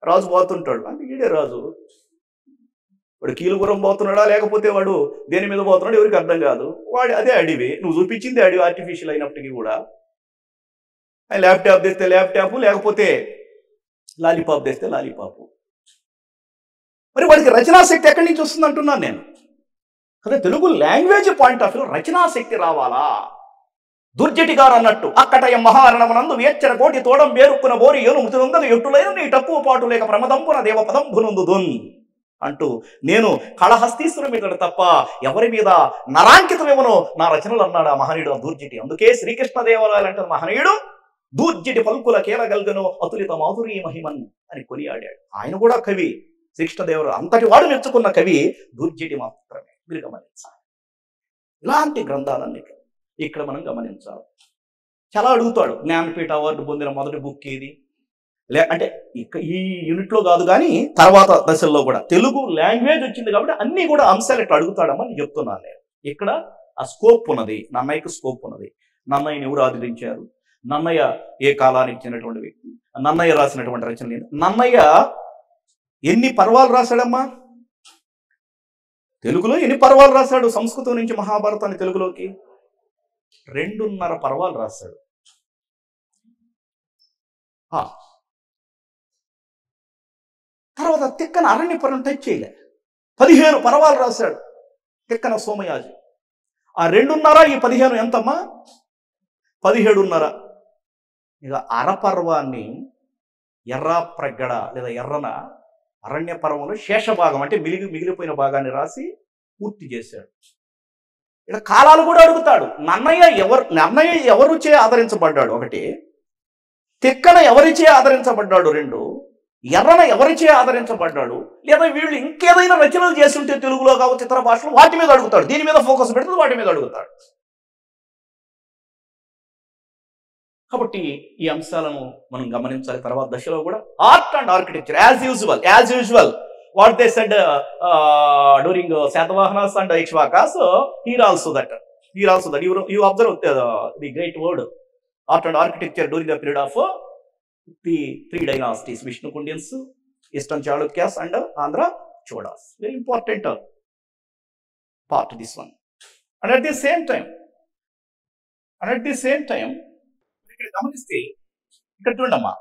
రాజు పోతుంటాడు అంటే ఈడే రాజు, వాడు కీలుగురం పోతున్నాడా లేకపోతే వాడు దేని మీద పోతున్నాడు ఎవరికి అర్థం కాదు. వాడు అదే అడివి, నువ్వు చూపించింది అడివి ఆర్టిఫిషియల్ అయినప్పటికీ కూడా. ల్యాప్టాప్ తెస్తే ల్యాప్టాప్, లేకపోతే లాలీపాప్ తెస్తే లాలీపాపు. మరి వాడికి రచనాశక్తి ఎక్కడి నుంచి వస్తుంది అంటున్నాను నేను. అదే Telugu language point of view రచనాశక్తి రావాలా. దుర్జటి గారు అన్నట్టు, అక్కటయ మహారణమునందు వేచ్చర కోటి తోడం వేరుక్కున బోరి ఏను మృతునందను ఎట్టులైన నీ తక్కువ పాటు లేక ప్రమదంపున దేవపదంపునందుదున్ అంటూ, నేను కళహస్తీశ్వరం మీద తప్ప ఎవరి మీద నరాంకితమేమనో నా రచనలు అన్నాడు ఆ మహనీయుడు దూర్జటి. అందుకే శ్రీకృష్ణదేవరాయలు అంటే మహనీయుడు దూర్జటి పలుకుల కేలగల్గను అతులిత మాధురీ మహిమన్ అని కొనియాడాడు. ఆయన కూడా కవి. శ్రీకృష్ణదేవరాయలు అంతటి వాడు మెచ్చుకున్న కవి దూర్జటి మాత్రమే. మీరు గమనించాలి. ఇలాంటి గ్రంథాలన్నీ ఇక్కడ మనం గమనించాలి. చాలా అడుగుతాడు, జ్ఞానపీఠ అవార్డు పొందిన మొదటి బుక్ ఏది అంటే ఈ యూనిట్లో కాదు కానీ తర్వాత దశల్లో కూడా తెలుగు లాంగ్వేజ్ వచ్చింది కాబట్టి అన్నీ కూడా అంశాలు ఇట్లా అడుగుతాడమ్మని చెప్తున్నాను నేను. ఇక్కడ ఆ స్కోప్ ఉన్నది, నన్నయ్యకు స్కోప్ ఉన్నది. నన్నయ్యని ఎవరు ఆదరించారు, నన్నయ్య ఏ కాలానికి చెందినటువంటి వ్యక్తి, నన్నయ్య రాసినటువంటి రచనలు, నన్నయ్య ఎన్ని పర్వాలు రాశాడమ్మా? తెలుగులో ఎన్ని పర్వాలు రాశాడు? సంస్కృతం నుంచి మహాభారతాన్ని తెలుగులోకి 2.5 పర్వాలు రాశాడు. తర్వాత తిక్కన అరణ్యపర్వం టచ్ చేయలే, 15 పర్వాలు రాశాడు తిక్కన సోమయాజి. ఆ 2.5 ఈ 15 ఎంతమ్మా? 17.5. ఇక అరపర్వాన్ని ఎర్రాప్రగడ లేదా ఎర్రన అరణ్య పర్వంలో శేషభాగం అంటే మిగిలిపోయిన భాగాన్ని రాసి పూర్తి చేశాడు. ఇలా కాలాలు కూడా అడుగుతాడు. నన్నయ్య ఎవరుచే ఆదరించబడ్డాడు? 1. తిక్కన ఎవరిచే ఆదరించబడ్డాడు? 2. ఎర్రన ఎవరిచే ఆదరించబడ్డాడు? లేదా వీళ్ళు ఇంకేదైనా రచనలు చేస్తుంటే తెలుగులో కావచ్చు ఇతర భాషలు, వాటి మీద అడుగుతాడు. దీని మీద ఫోకస్ పెడితే వాటి మీద అడుగుతాడు. కాబట్టి ఈ అంశాలను మనం గమనించాలి. తర్వాత దశలో కూడా art and architecture as usual what they said during Satavahanas and Ikshvakas, here also that you observe the great word art and architecture during the period of the 3 dynasties, Vishnu Kundians, Eastern Chalukyas and Andhra Cholas. Very important part this one. And at the same time ఇక్కడ గమనిస్తే ఇక్కడ చూడమ్మా,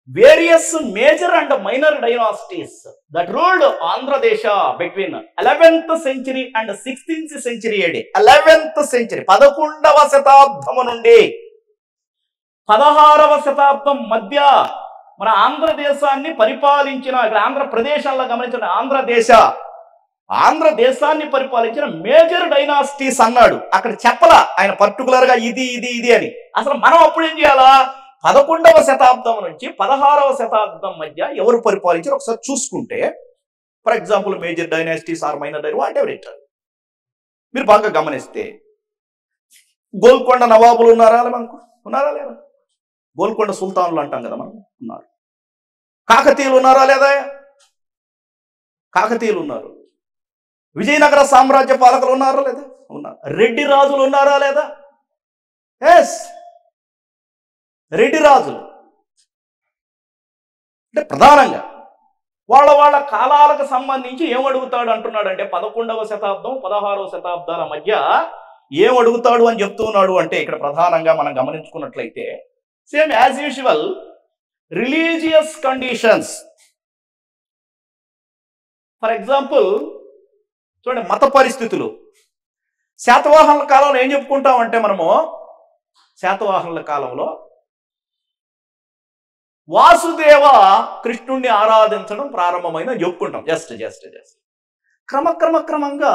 various major and minor dynasties that ruled Andhradesa between 11th century and 16th century AD. 11th century 11వ శతాబ్దము నుండి 16వ శతాబ్దం మధ్య మన ఆంధ్రదేశాన్ని పరిపాలించిన, ఇక్కడ ఆంధ్రప్రదేశాల్లో గమనించిన ఆంధ్రదేశాన్ని పరిపాలించిన మేజర్ డైనాసిటీస్ అన్నాడు. అక్కడ చెప్పలా ఆయన పర్టికులర్ గా ఇది అని. అసలు మనం అప్పుడు ఏం చేయాలా? 11వ శతాబ్దం నుంచి 16వ శతాబ్దం మధ్య ఎవరు పరిపాలించారు ఒకసారి చూసుకుంటే, for example major dynasties or minor dynasties whatever it, మీరు బాగా గమనిస్తే గోల్కొండ నవాబులు ఉన్నారా లేదా? గోల్కొండ సుల్తానులు అంటాం కదా మనం, ఉన్నారు. కాకతీయులు ఉన్నారా లేదా? కాకతీయులు ఉన్నారు. విజయనగర సామ్రాజ్య పాలకులు ఉన్నారా లేదా? ఉన్నారు. రెడ్డి రాజులు ఉన్నారా లేదా? ఎస్, రెడ్డి రాజులు. అంటే ప్రధానంగా వాళ్ళ కాలాలకు సంబంధించి ఏమడుగుతాడు అంటున్నాడంటే 11వ శతాబ్దం 16వ శతాబ్దాల మధ్య ఏమడుగుతాడు అని చెప్తున్నాడు. అంటే ఇక్కడ ప్రధానంగా మనం గమనించుకున్నట్లయితే same as usual religious conditions. For example చూడండి, మత పరిస్థితులు. శాతవాహనుల కాలంలో ఏం చెప్పుకుంటామంటే మనము, శాతవాహనుల కాలంలో వాసుదేవ కృష్ణుణ్ణి ఆరాధించడం ప్రారంభమైన చెప్పుకుంటాం. జస్ట్ క్రమంగా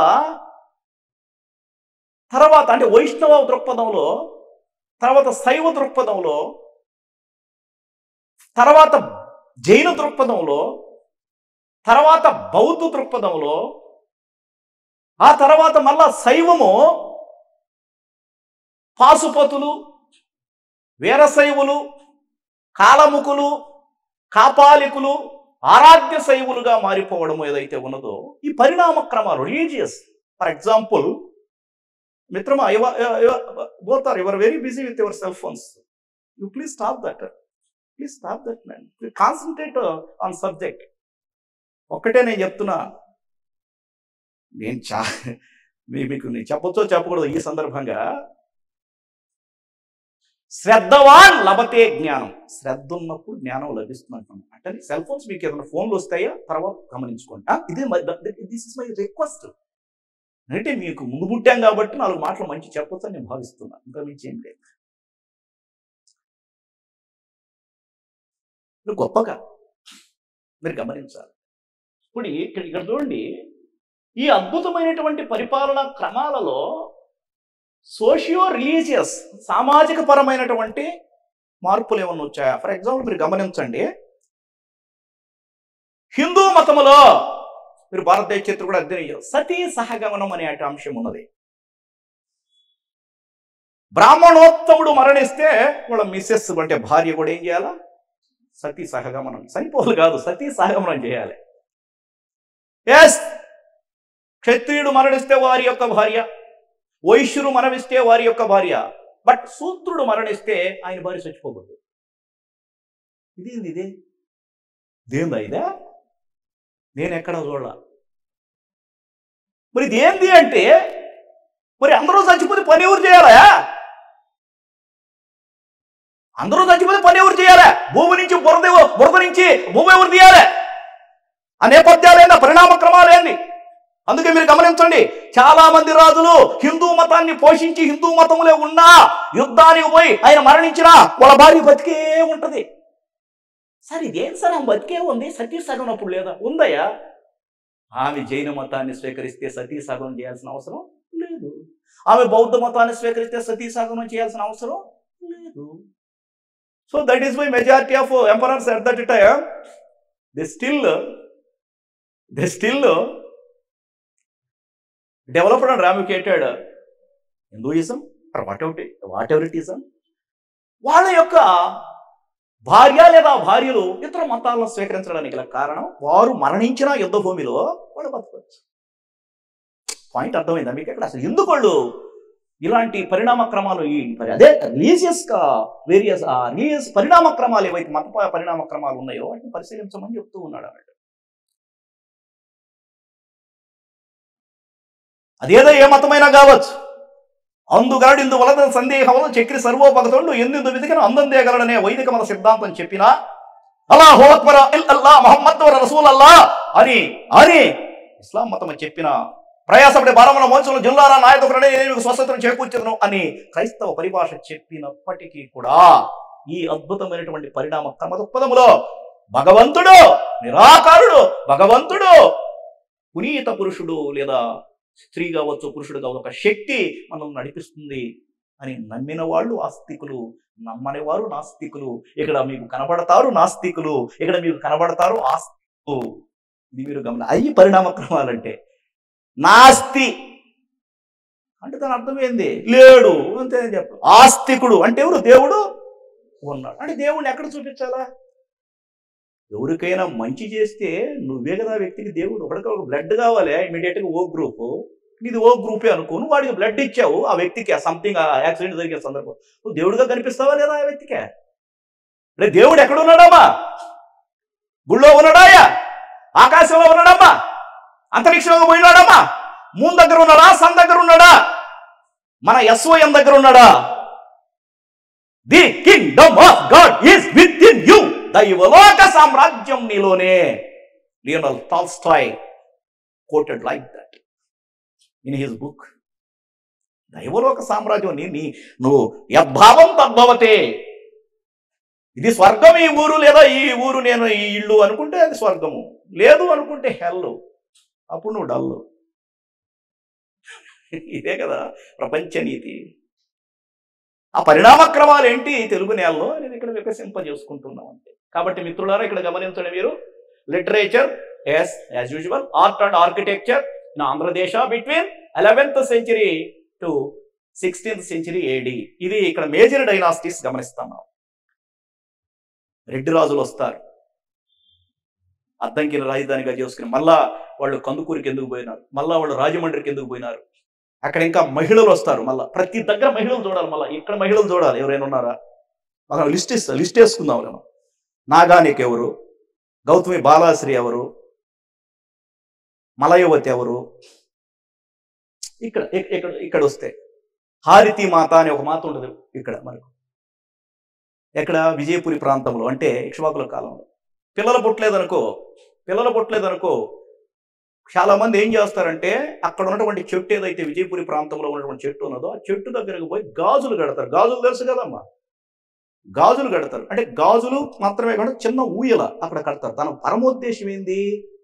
తర్వాత అంటే వైష్ణవ దృక్పథంలో, తర్వాత శైవ దృక్పథంలో, తర్వాత జైన దృక్పథంలో, తర్వాత బౌద్ధ దృక్పథంలో, ఆ తర్వాత మళ్ళా శైవము పాశుపతులు, వీరశైవులు, కాలముకులు, కాపాలికులు, ఆరాధ్య శైవులుగా మారిపోవడం ఏదైతే ఉన్నదో ఈ పరిణామ క్రమాలు రిలీజియస్. ఫర్ ఎగ్జాంపుల్ మిత్రమా, both are, you are very busy with your cell phones. You please stop that man. Please concentrate on subject. ఒక్కటే నేను చెప్తున్నా, మీకు నేను చెప్పొచ్చో చెప్పకూడదు ఈ సందర్భంగా. శ్రద్ధవాన్ లభతే జ్ఞానం. శ్రద్ధ ఉన్నప్పుడు జ్ఞానం లభిస్తుంది అంటే సెల్ ఫోన్స్ మీకు ఏదైనా ఫోన్లు వస్తాయా తర్వాత గమనించుకోండి. This is my request. అంటే మీకు ముందు పుట్టాం కాబట్టి 4 మాటలు మంచి చెప్పొచ్చు అని నేను భావిస్తున్నాను. ఇంకా మించి ఏం లేదు. గొప్పగా మీరు గమనించాలి. ఇప్పుడు ఇక్కడ చూడండి, ఈ అద్భుతమైనటువంటి పరిపాలన క్రమాలలో సోషియో రిలీజియస్ సామాజిక పరమైనటువంటి మార్పులు ఏమన్నా వచ్చాయా? ఫర్ ఎగ్జాంపుల్ మీరు గమనించండి, హిందూ మతములో మీరు భారతదేశ చరిత్ర కూడా అధ్యయనం చేయాలి, సతీ సహగమనం అనే అంశం ఉన్నది. బ్రాహ్మణోత్తముడు మరణిస్తే వాళ్ళ మిస్సెస్ అంటే భార్య కూడా ఏం చేయాలా? సతీ సహగమనం. చనిపోలు కాదు, సతీ సహగమనం చేయాలి. ఎస్, క్షత్రియుడు మరణిస్తే వారి యొక్క భార్య, వైశ్యుడు మరణిస్తే వారి యొక్క భార్య, బట్ శూద్రుడు మరణిస్తే ఆయన భార్య చచ్చిపోకూడదు. ఇదేందా? నేను ఎక్కడ చూడాల. మరి ఇది ఏంది అంటే, మరి అందరూ చచ్చిపోతే పని ఎవరు చేయాలా? అందరూ చచ్చిపోతే పని ఎవరు చేయాలా? భూమి నుంచి బురద నుంచి భూమి ఎవరు తీయాలి? ఆ నేపథ్యాలేంది, ఆ పరిణామ క్రమాలేంది? అందుకే మీరు గమనించండి, చాలా మంది రాజులు హిందూ మతాన్ని పోషించి హిందూ మతంలో ఉన్నా యుద్ధానికి పోయి ఆయన మరణించినా వాళ్ళ భార్య బతికే ఉంటది. సార్ ఇదేం సార్, ఆమె బతికే ఉంది, సతీ సగం అప్పుడు లేదా? ఉందయ్యా. ఆమె జైన మతాన్ని స్వీకరిస్తే సతీ సగం చేయాల్సిన అవసరం లేదు. ఆమె బౌద్ధ మతాన్ని స్వీకరిస్తే సతీ సగం చేయాల్సిన అవసరం లేదు. So that is why majority of emperors at that time they still developed and ramificated Hinduism or whatever it is. వాళ్ళ యొక్క భార్య లేదా భార్యలు ఇతర మతాలను స్వీకరించడానికి గల కారణం, వారు మరణించిన యుద్ధ భూమిలో వాళ్ళు బతకవచ్చు. పాయింట్ అర్థమైందా మీకు? ఎక్కడ అసలు ఎందుకు వాళ్ళు ఇలాంటి పరిణామ క్రమాలు, అదే రిలీజియస్ పరిణామ క్రమాలు ఏవైతే మత పరిణామ క్రమాలు ఉన్నాయో వాటిని పరిశీలించమని చెప్తూ ఉన్నాడు అన్నట్టు. అదేదో ఏ మతమైనా కావచ్చు. అందుగాడు ఇందు వలన సందేహములు చక్రి సర్వోపగతుడు ఎందు వెతికిన అందందేగలడనే వైదిక మత సిద్ధాంతం చెప్పిన అల్లాహు అక్బర్ అల్లా ముహమ్మద్ రసూలల్లా అని ఇస్లాం మతం చెప్పిన ప్రయాసపడే భారముల మోచంలో జిల్లారా నాయకుడనే మీకు స్వస్థతను చేకూర్చను అని క్రైస్తవ పరిభాష చెప్పినప్పటికీ కూడా ఈ అద్భుతమైనటువంటి పరిణామ క్రమ దృక్పథములో భగవంతుడు నిరాకారుడు, భగవంతుడు పునీత పురుషుడు లేదా స్త్రీ కావచ్చు, పురుషుడు కావచ్చు, ఒక శక్తి మనం నడిపిస్తుంది అని నమ్మిన వాళ్ళు ఆస్తికులు, నమ్మని వారు నాస్తికులు. ఇక్కడ మీకు కనబడతారు నాస్తికులు, ఇక్కడ మీకు కనబడతారు ఆస్తికులు. ఇది మీరు అయ్యి పరిణామ క్రమాలంటే. నాస్తి అంటే దాని అర్థం ఏంది? లేడు అంతే చెప్పు. ఆస్తికుడు అంటే ఎవరు? దేవుడు ఉన్నాడు అంటే దేవుడిని ఎక్కడ చూపించాలా? ఎవరికైనా మంచి చేస్తే నువ్వే కదా వ్యక్తికి దేవుడు. ఒకటికి ఒక బ్లడ్ కావాలి ఇమీడియట్గా, ఓ గ్రూప్, ఇది ఓ గ్రూపే అనుకో, నువ్వు వాడికి బ్లడ్ ఇచ్చావు ఆ వ్యక్తికి, సంథింగ్ యాక్సిడెంట్ జరిగే సందర్భం, నువ్వు దేవుడిగా కనిపిస్తావా లేదా ఆ వ్యక్తికే? రే దేవుడు ఎక్కడ ఉన్నాడమ్మా? గుళ్ళో ఉన్నాడాయా? ఆకాశంలో ఉన్నాడమ్మా? అంతరిక్షంలో పోయినాడమ్మా? మూన్ దగ్గర ఉన్నాడా? సన్ దగ్గర ఉన్నాడా? మన SOM దగ్గర ఉన్నాడా? The kingdom of God is within you, దైవలోక సామ్రాజ్యం నీలోనే. Lionel Tolstoy quoted like that in his book. దైవలోక సామ్రాజ్యం నువ్వు యద్భావం తద్భవతే. ఇది స్వర్గం ఈ ఊరు, లేదా ఈ ఊరు నేను ఈ ఇల్లు అనుకుంటే అది స్వర్గము, లేదు అనుకుంటే హెల్లు, అప్పుడు నువ్వు డల్లు. ఇదే కదా ప్రపంచ నీతి. ఆ పరిణామ క్రమాలు ఏంటి తెలుగు నేలలో నేను ఇక్కడ వికసింపజేసుకుంటున్నాం అంతే. కాబట్టి మిత్రులారా ఇక్కడ గమనించండి మీరు, literature as usual, art and architecture in Andhradesa between 11th century to 16th century AD. ఇది ఇక్కడ మేజర్ డైనాసిటీస్ గమనిస్తున్నాం. రెడ్డి రాజులు వస్తారు, అద్దంకిని రాజధానిగా చేసుకుని మళ్ళా వాళ్ళు కందుకూరికి ఎందుకు పోయినారు, మళ్ళా వాళ్ళు రాజమండ్రికి ఎందుకు పోయినారు, అక్కడ ఇంకా మహిళలు వస్తారు, మళ్ళీ ప్రతి దగ్గర మహిళలు చూడాలి, మళ్ళీ ఇక్కడ మహిళలు చూడాలి. ఎవరైనా ఉన్నారా? మనం లిస్ట్ వేసుకుందాం. మనం నాగానిక్ ఎవరు, గౌతమి బాలాశ్రీ ఎవరు, మలయవతి ఎవరు, ఇక్కడ వస్తే హారితి మాత అనే ఒక మాత ఉంటుంది ఇక్కడ మనకు. ఎక్కడ? విజయపురి ప్రాంతంలో, అంటే ఇక్ష్వాకుల కాలంలో. పిల్లలు పుట్టలేదనుకో చాలా మంది ఏం చేస్తారంటే అక్కడ ఉన్నటువంటి చెట్టు, ఏదైతే విజయపురి ప్రాంతంలో ఉన్నటువంటి చెట్టు ఉన్నదో ఆ చెట్టు దగ్గరకు పోయి గాజులు కడతారు. గాజులు తెలుసు కదమ్మా, గాజులు కడతారు. అంటే గాజులు మాత్రమే కాదు, చిన్న ఊయల అక్కడ కడతారు. తన పరమోద్దేశం ఏంది?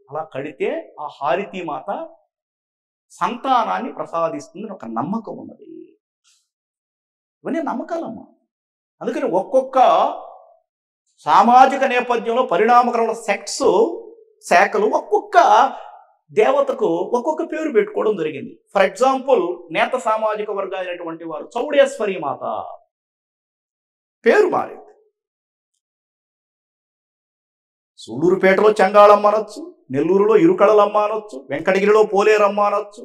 అలా కడితే ఆ హారితి మాత సంతానాన్ని ప్రసాదిస్తుంది ఒక నమ్మకం ఉన్నది. ఇవన్నీ నమ్మకాలమ్మా. అందుకని ఒక్కొక్క సామాజిక నేపథ్యంలో పరిణామకరమైన శాఖలు ఒక్కొక్క దేవతకు ఒక్కొక్క పేరు పెట్టుకోవడం జరిగింది. ఫర్ ఎగ్జాంపుల్, నేత సామాజిక వర్గాలైనటువంటి వారు చౌడేశ్వరి మాత పేరు మారింది. సూళ్ళూరుపేటలో చెంగాళమ్మ అనొచ్చు, నెల్లూరులో ఇరుకళలమ్మ అనొచ్చు, వెంకటగిరిలో పోలేరమ్మ అనొచ్చు,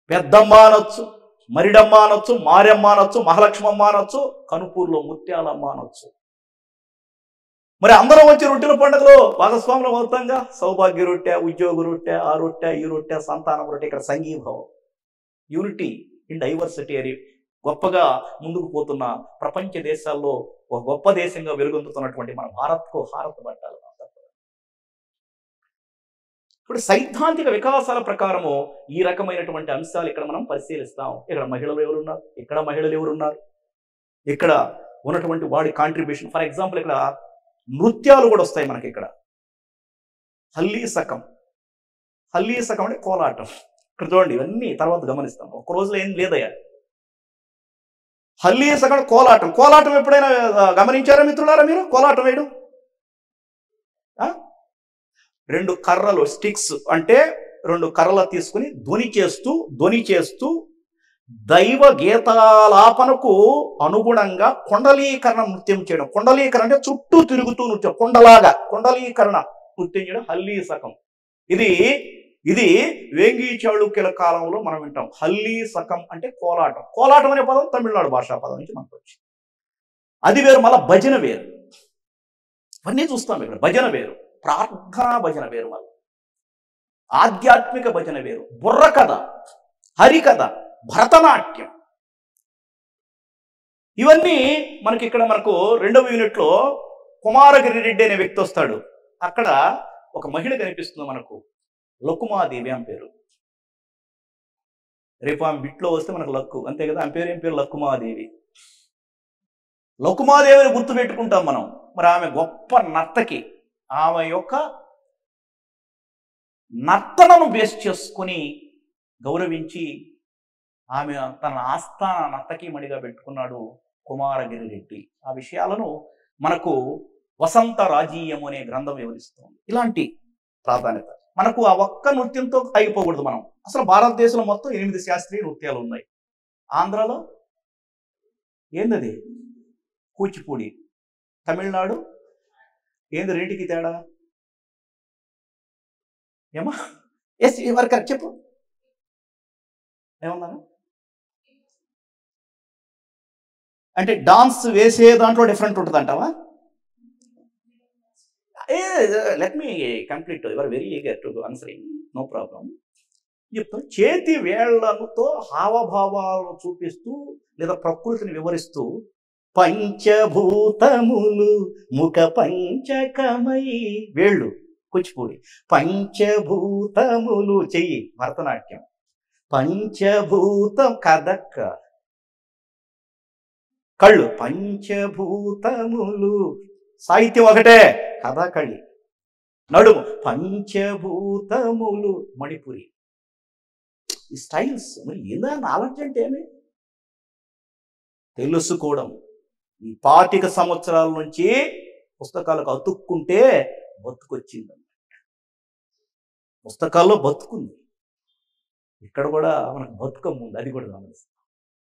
పెద్దమ్మ అనొచ్చు, మరిడమ్మ అనొచ్చు, మారెమ్మ అనొచ్చు, మహాలక్ష్మమ్మ అనొచ్చు, కనుపూర్లో ముత్యాలమ్మ అనొచ్చు. మరి అందరం వచ్చి రొట్టెల పండుగలో భాగస్వాములం అవుతాంగా. సౌభాగ్య రొట్టె, ఉద్యోగ రొట్టె, ఆ రొట్టె, ఈ రొట్టె, సంతానం రొట్టె. ఇక్కడ సంఘీభావం, యూనిటీ ఇన్ డైవర్సిటీ అని గొప్పగా ముందుకు పోతున్న ప్రపంచ దేశాల్లో ఒక గొప్ప దేశంగా వెలుగొందుతున్నటువంటి మన భారత్కు హారత పట్టాలి. ఇప్పుడు సైద్ధాంతిక వికాసాల ప్రకారము ఈ రకమైనటువంటి అంశాలు ఇక్కడ మనం పరిశీలిస్తాం. ఇక్కడ మహిళలు ఎవరున్నారు, ఇక్కడ మహిళలు ఎవరున్నారు, ఇక్కడ ఉన్నటువంటి వాడి కాంట్రిబ్యూషన్. ఫర్ ఎగ్జాంపుల్ ఇక్కడ నృత్యాలు కూడా వస్తాయి మనకి. ఇక్కడ హల్లీ సకం, హల్లీ సకం అంటే కోలాటం. ఇక్కడ చూడండి, ఇవన్నీ తర్వాత గమనిస్తాం. ఒక్క రోజులో ఏం లేదయ్యా. హల్లీ సకం కోలాటం. కోలాటం ఎప్పుడైనా గమనించారా మిత్రులారా మీరు? కోలాటం వేయడం, రెండు కర్రలు, స్టిక్స్ అంటే రెండు కర్రలు తీసుకుని ధ్వని చేస్తూ దైవ గీతాలాపనకు అనుగుణంగా కుండలీకరణ నృత్యం చేయడం. కుండలీకరణ అంటే చుట్టూ తిరుగుతూ నృత్యం, కుండలీకరణ నృత్యం చేయడం హల్లీ సకం. ఇది వేంగి చాళుక్యుల కాలంలో మనం వింటాం. హల్లీ సకం అంటే కోలాటం. కోలాటం అనే పదం తమిళనాడు భాషా పదం నుంచి మనకు వచ్చింది. అది వేరు. మళ్ళీ భజన వేరు. ఇవన్నీ చూస్తాం ఇక్కడ. భజన వేరు, ప్రార్థనా భజన వేరు, మళ్ళీ ఆధ్యాత్మిక భజన వేరు, బుర్రకథ, హరికథ, భరతనాట్యం. ఇవన్నీ మనకి ఇక్కడ మనకు 2వ యూనిట్లో కుమారగిరి రెడ్డి అనే వ్యక్తి వస్తాడు. అక్కడ ఒక మహిళ కనిపిస్తుంది మనకు, లకుమాదేవి అని పేరు. రేపు ఆమె బిట్లో వస్తే మనకు లక్కు, అంతే కదా. ఆమె పేరు ఏం పేరు? లకుమాదేవి. లకుమాదేవిని గుర్తుపెట్టుకుంటాం మనం. మరి ఆమె గొప్ప నర్తకి. ఆమె యొక్క నర్తనను బేస్ చేసుకుని గౌరవించి ఆమె తన ఆస్థాన నర్తకీమణిగా పెట్టుకున్నాడు కుమారగిరి రెడ్డి. ఆ విషయాలను మనకు వసంత రాజీయం అనే గ్రంథం వివరిస్తుంది. ఇలాంటి ప్రాధాన్యత మనకు ఆ ఒక్క నృత్యంతో ఆగిపోకూడదు. మనం అసలు భారతదేశంలో మొత్తం 8 శాస్త్రీయ నృత్యాలు ఉన్నాయి. ఆంధ్రాలో ఏందది? కూచిపూడి. తమిళనాడు ఏంది రెంటికి తేడా? ఏమా? ఎస్, ఎవరు కరెక్ట్ చెప్పు. ఏమన్నాను అంటే డాన్స్ వేసే దాంట్లో డిఫరెంట్ ఉంటుంది అంటావా? Let me complete. Your very eager to answering, no problem. చెప్తాను. చేతి వేళ్లతో హావభావాలను చూపిస్తూ లేదా ప్రకృతిని వివరిస్తూ పంచభూతములు ముఖ పంచకమై, వేళ్ళు కూచిపూడి. పంచభూతములు చెయ్యి భరతనాట్యం. పంచభూతం కథక్, కళ్ళు. పంచభూతములు సాహిత్యం ఒకటే, కథకళి. నడుము పంచభూతములు మణిపురి. ఈ స్టైల్స్ మరి ఏందా నాలెడ్జ్ అంటే ఏమి తెలుసుకోవడం. ఈ 25 సంవత్సరాల నుంచి పుస్తకాలకు అతుక్కుంటే బతుకొచ్చింది. పుస్తకాల్లో బతుకుంది, ఇక్కడ కూడా మనకు బతుకమ్మ ఉంది. అది కూడా గమనిస్తాం.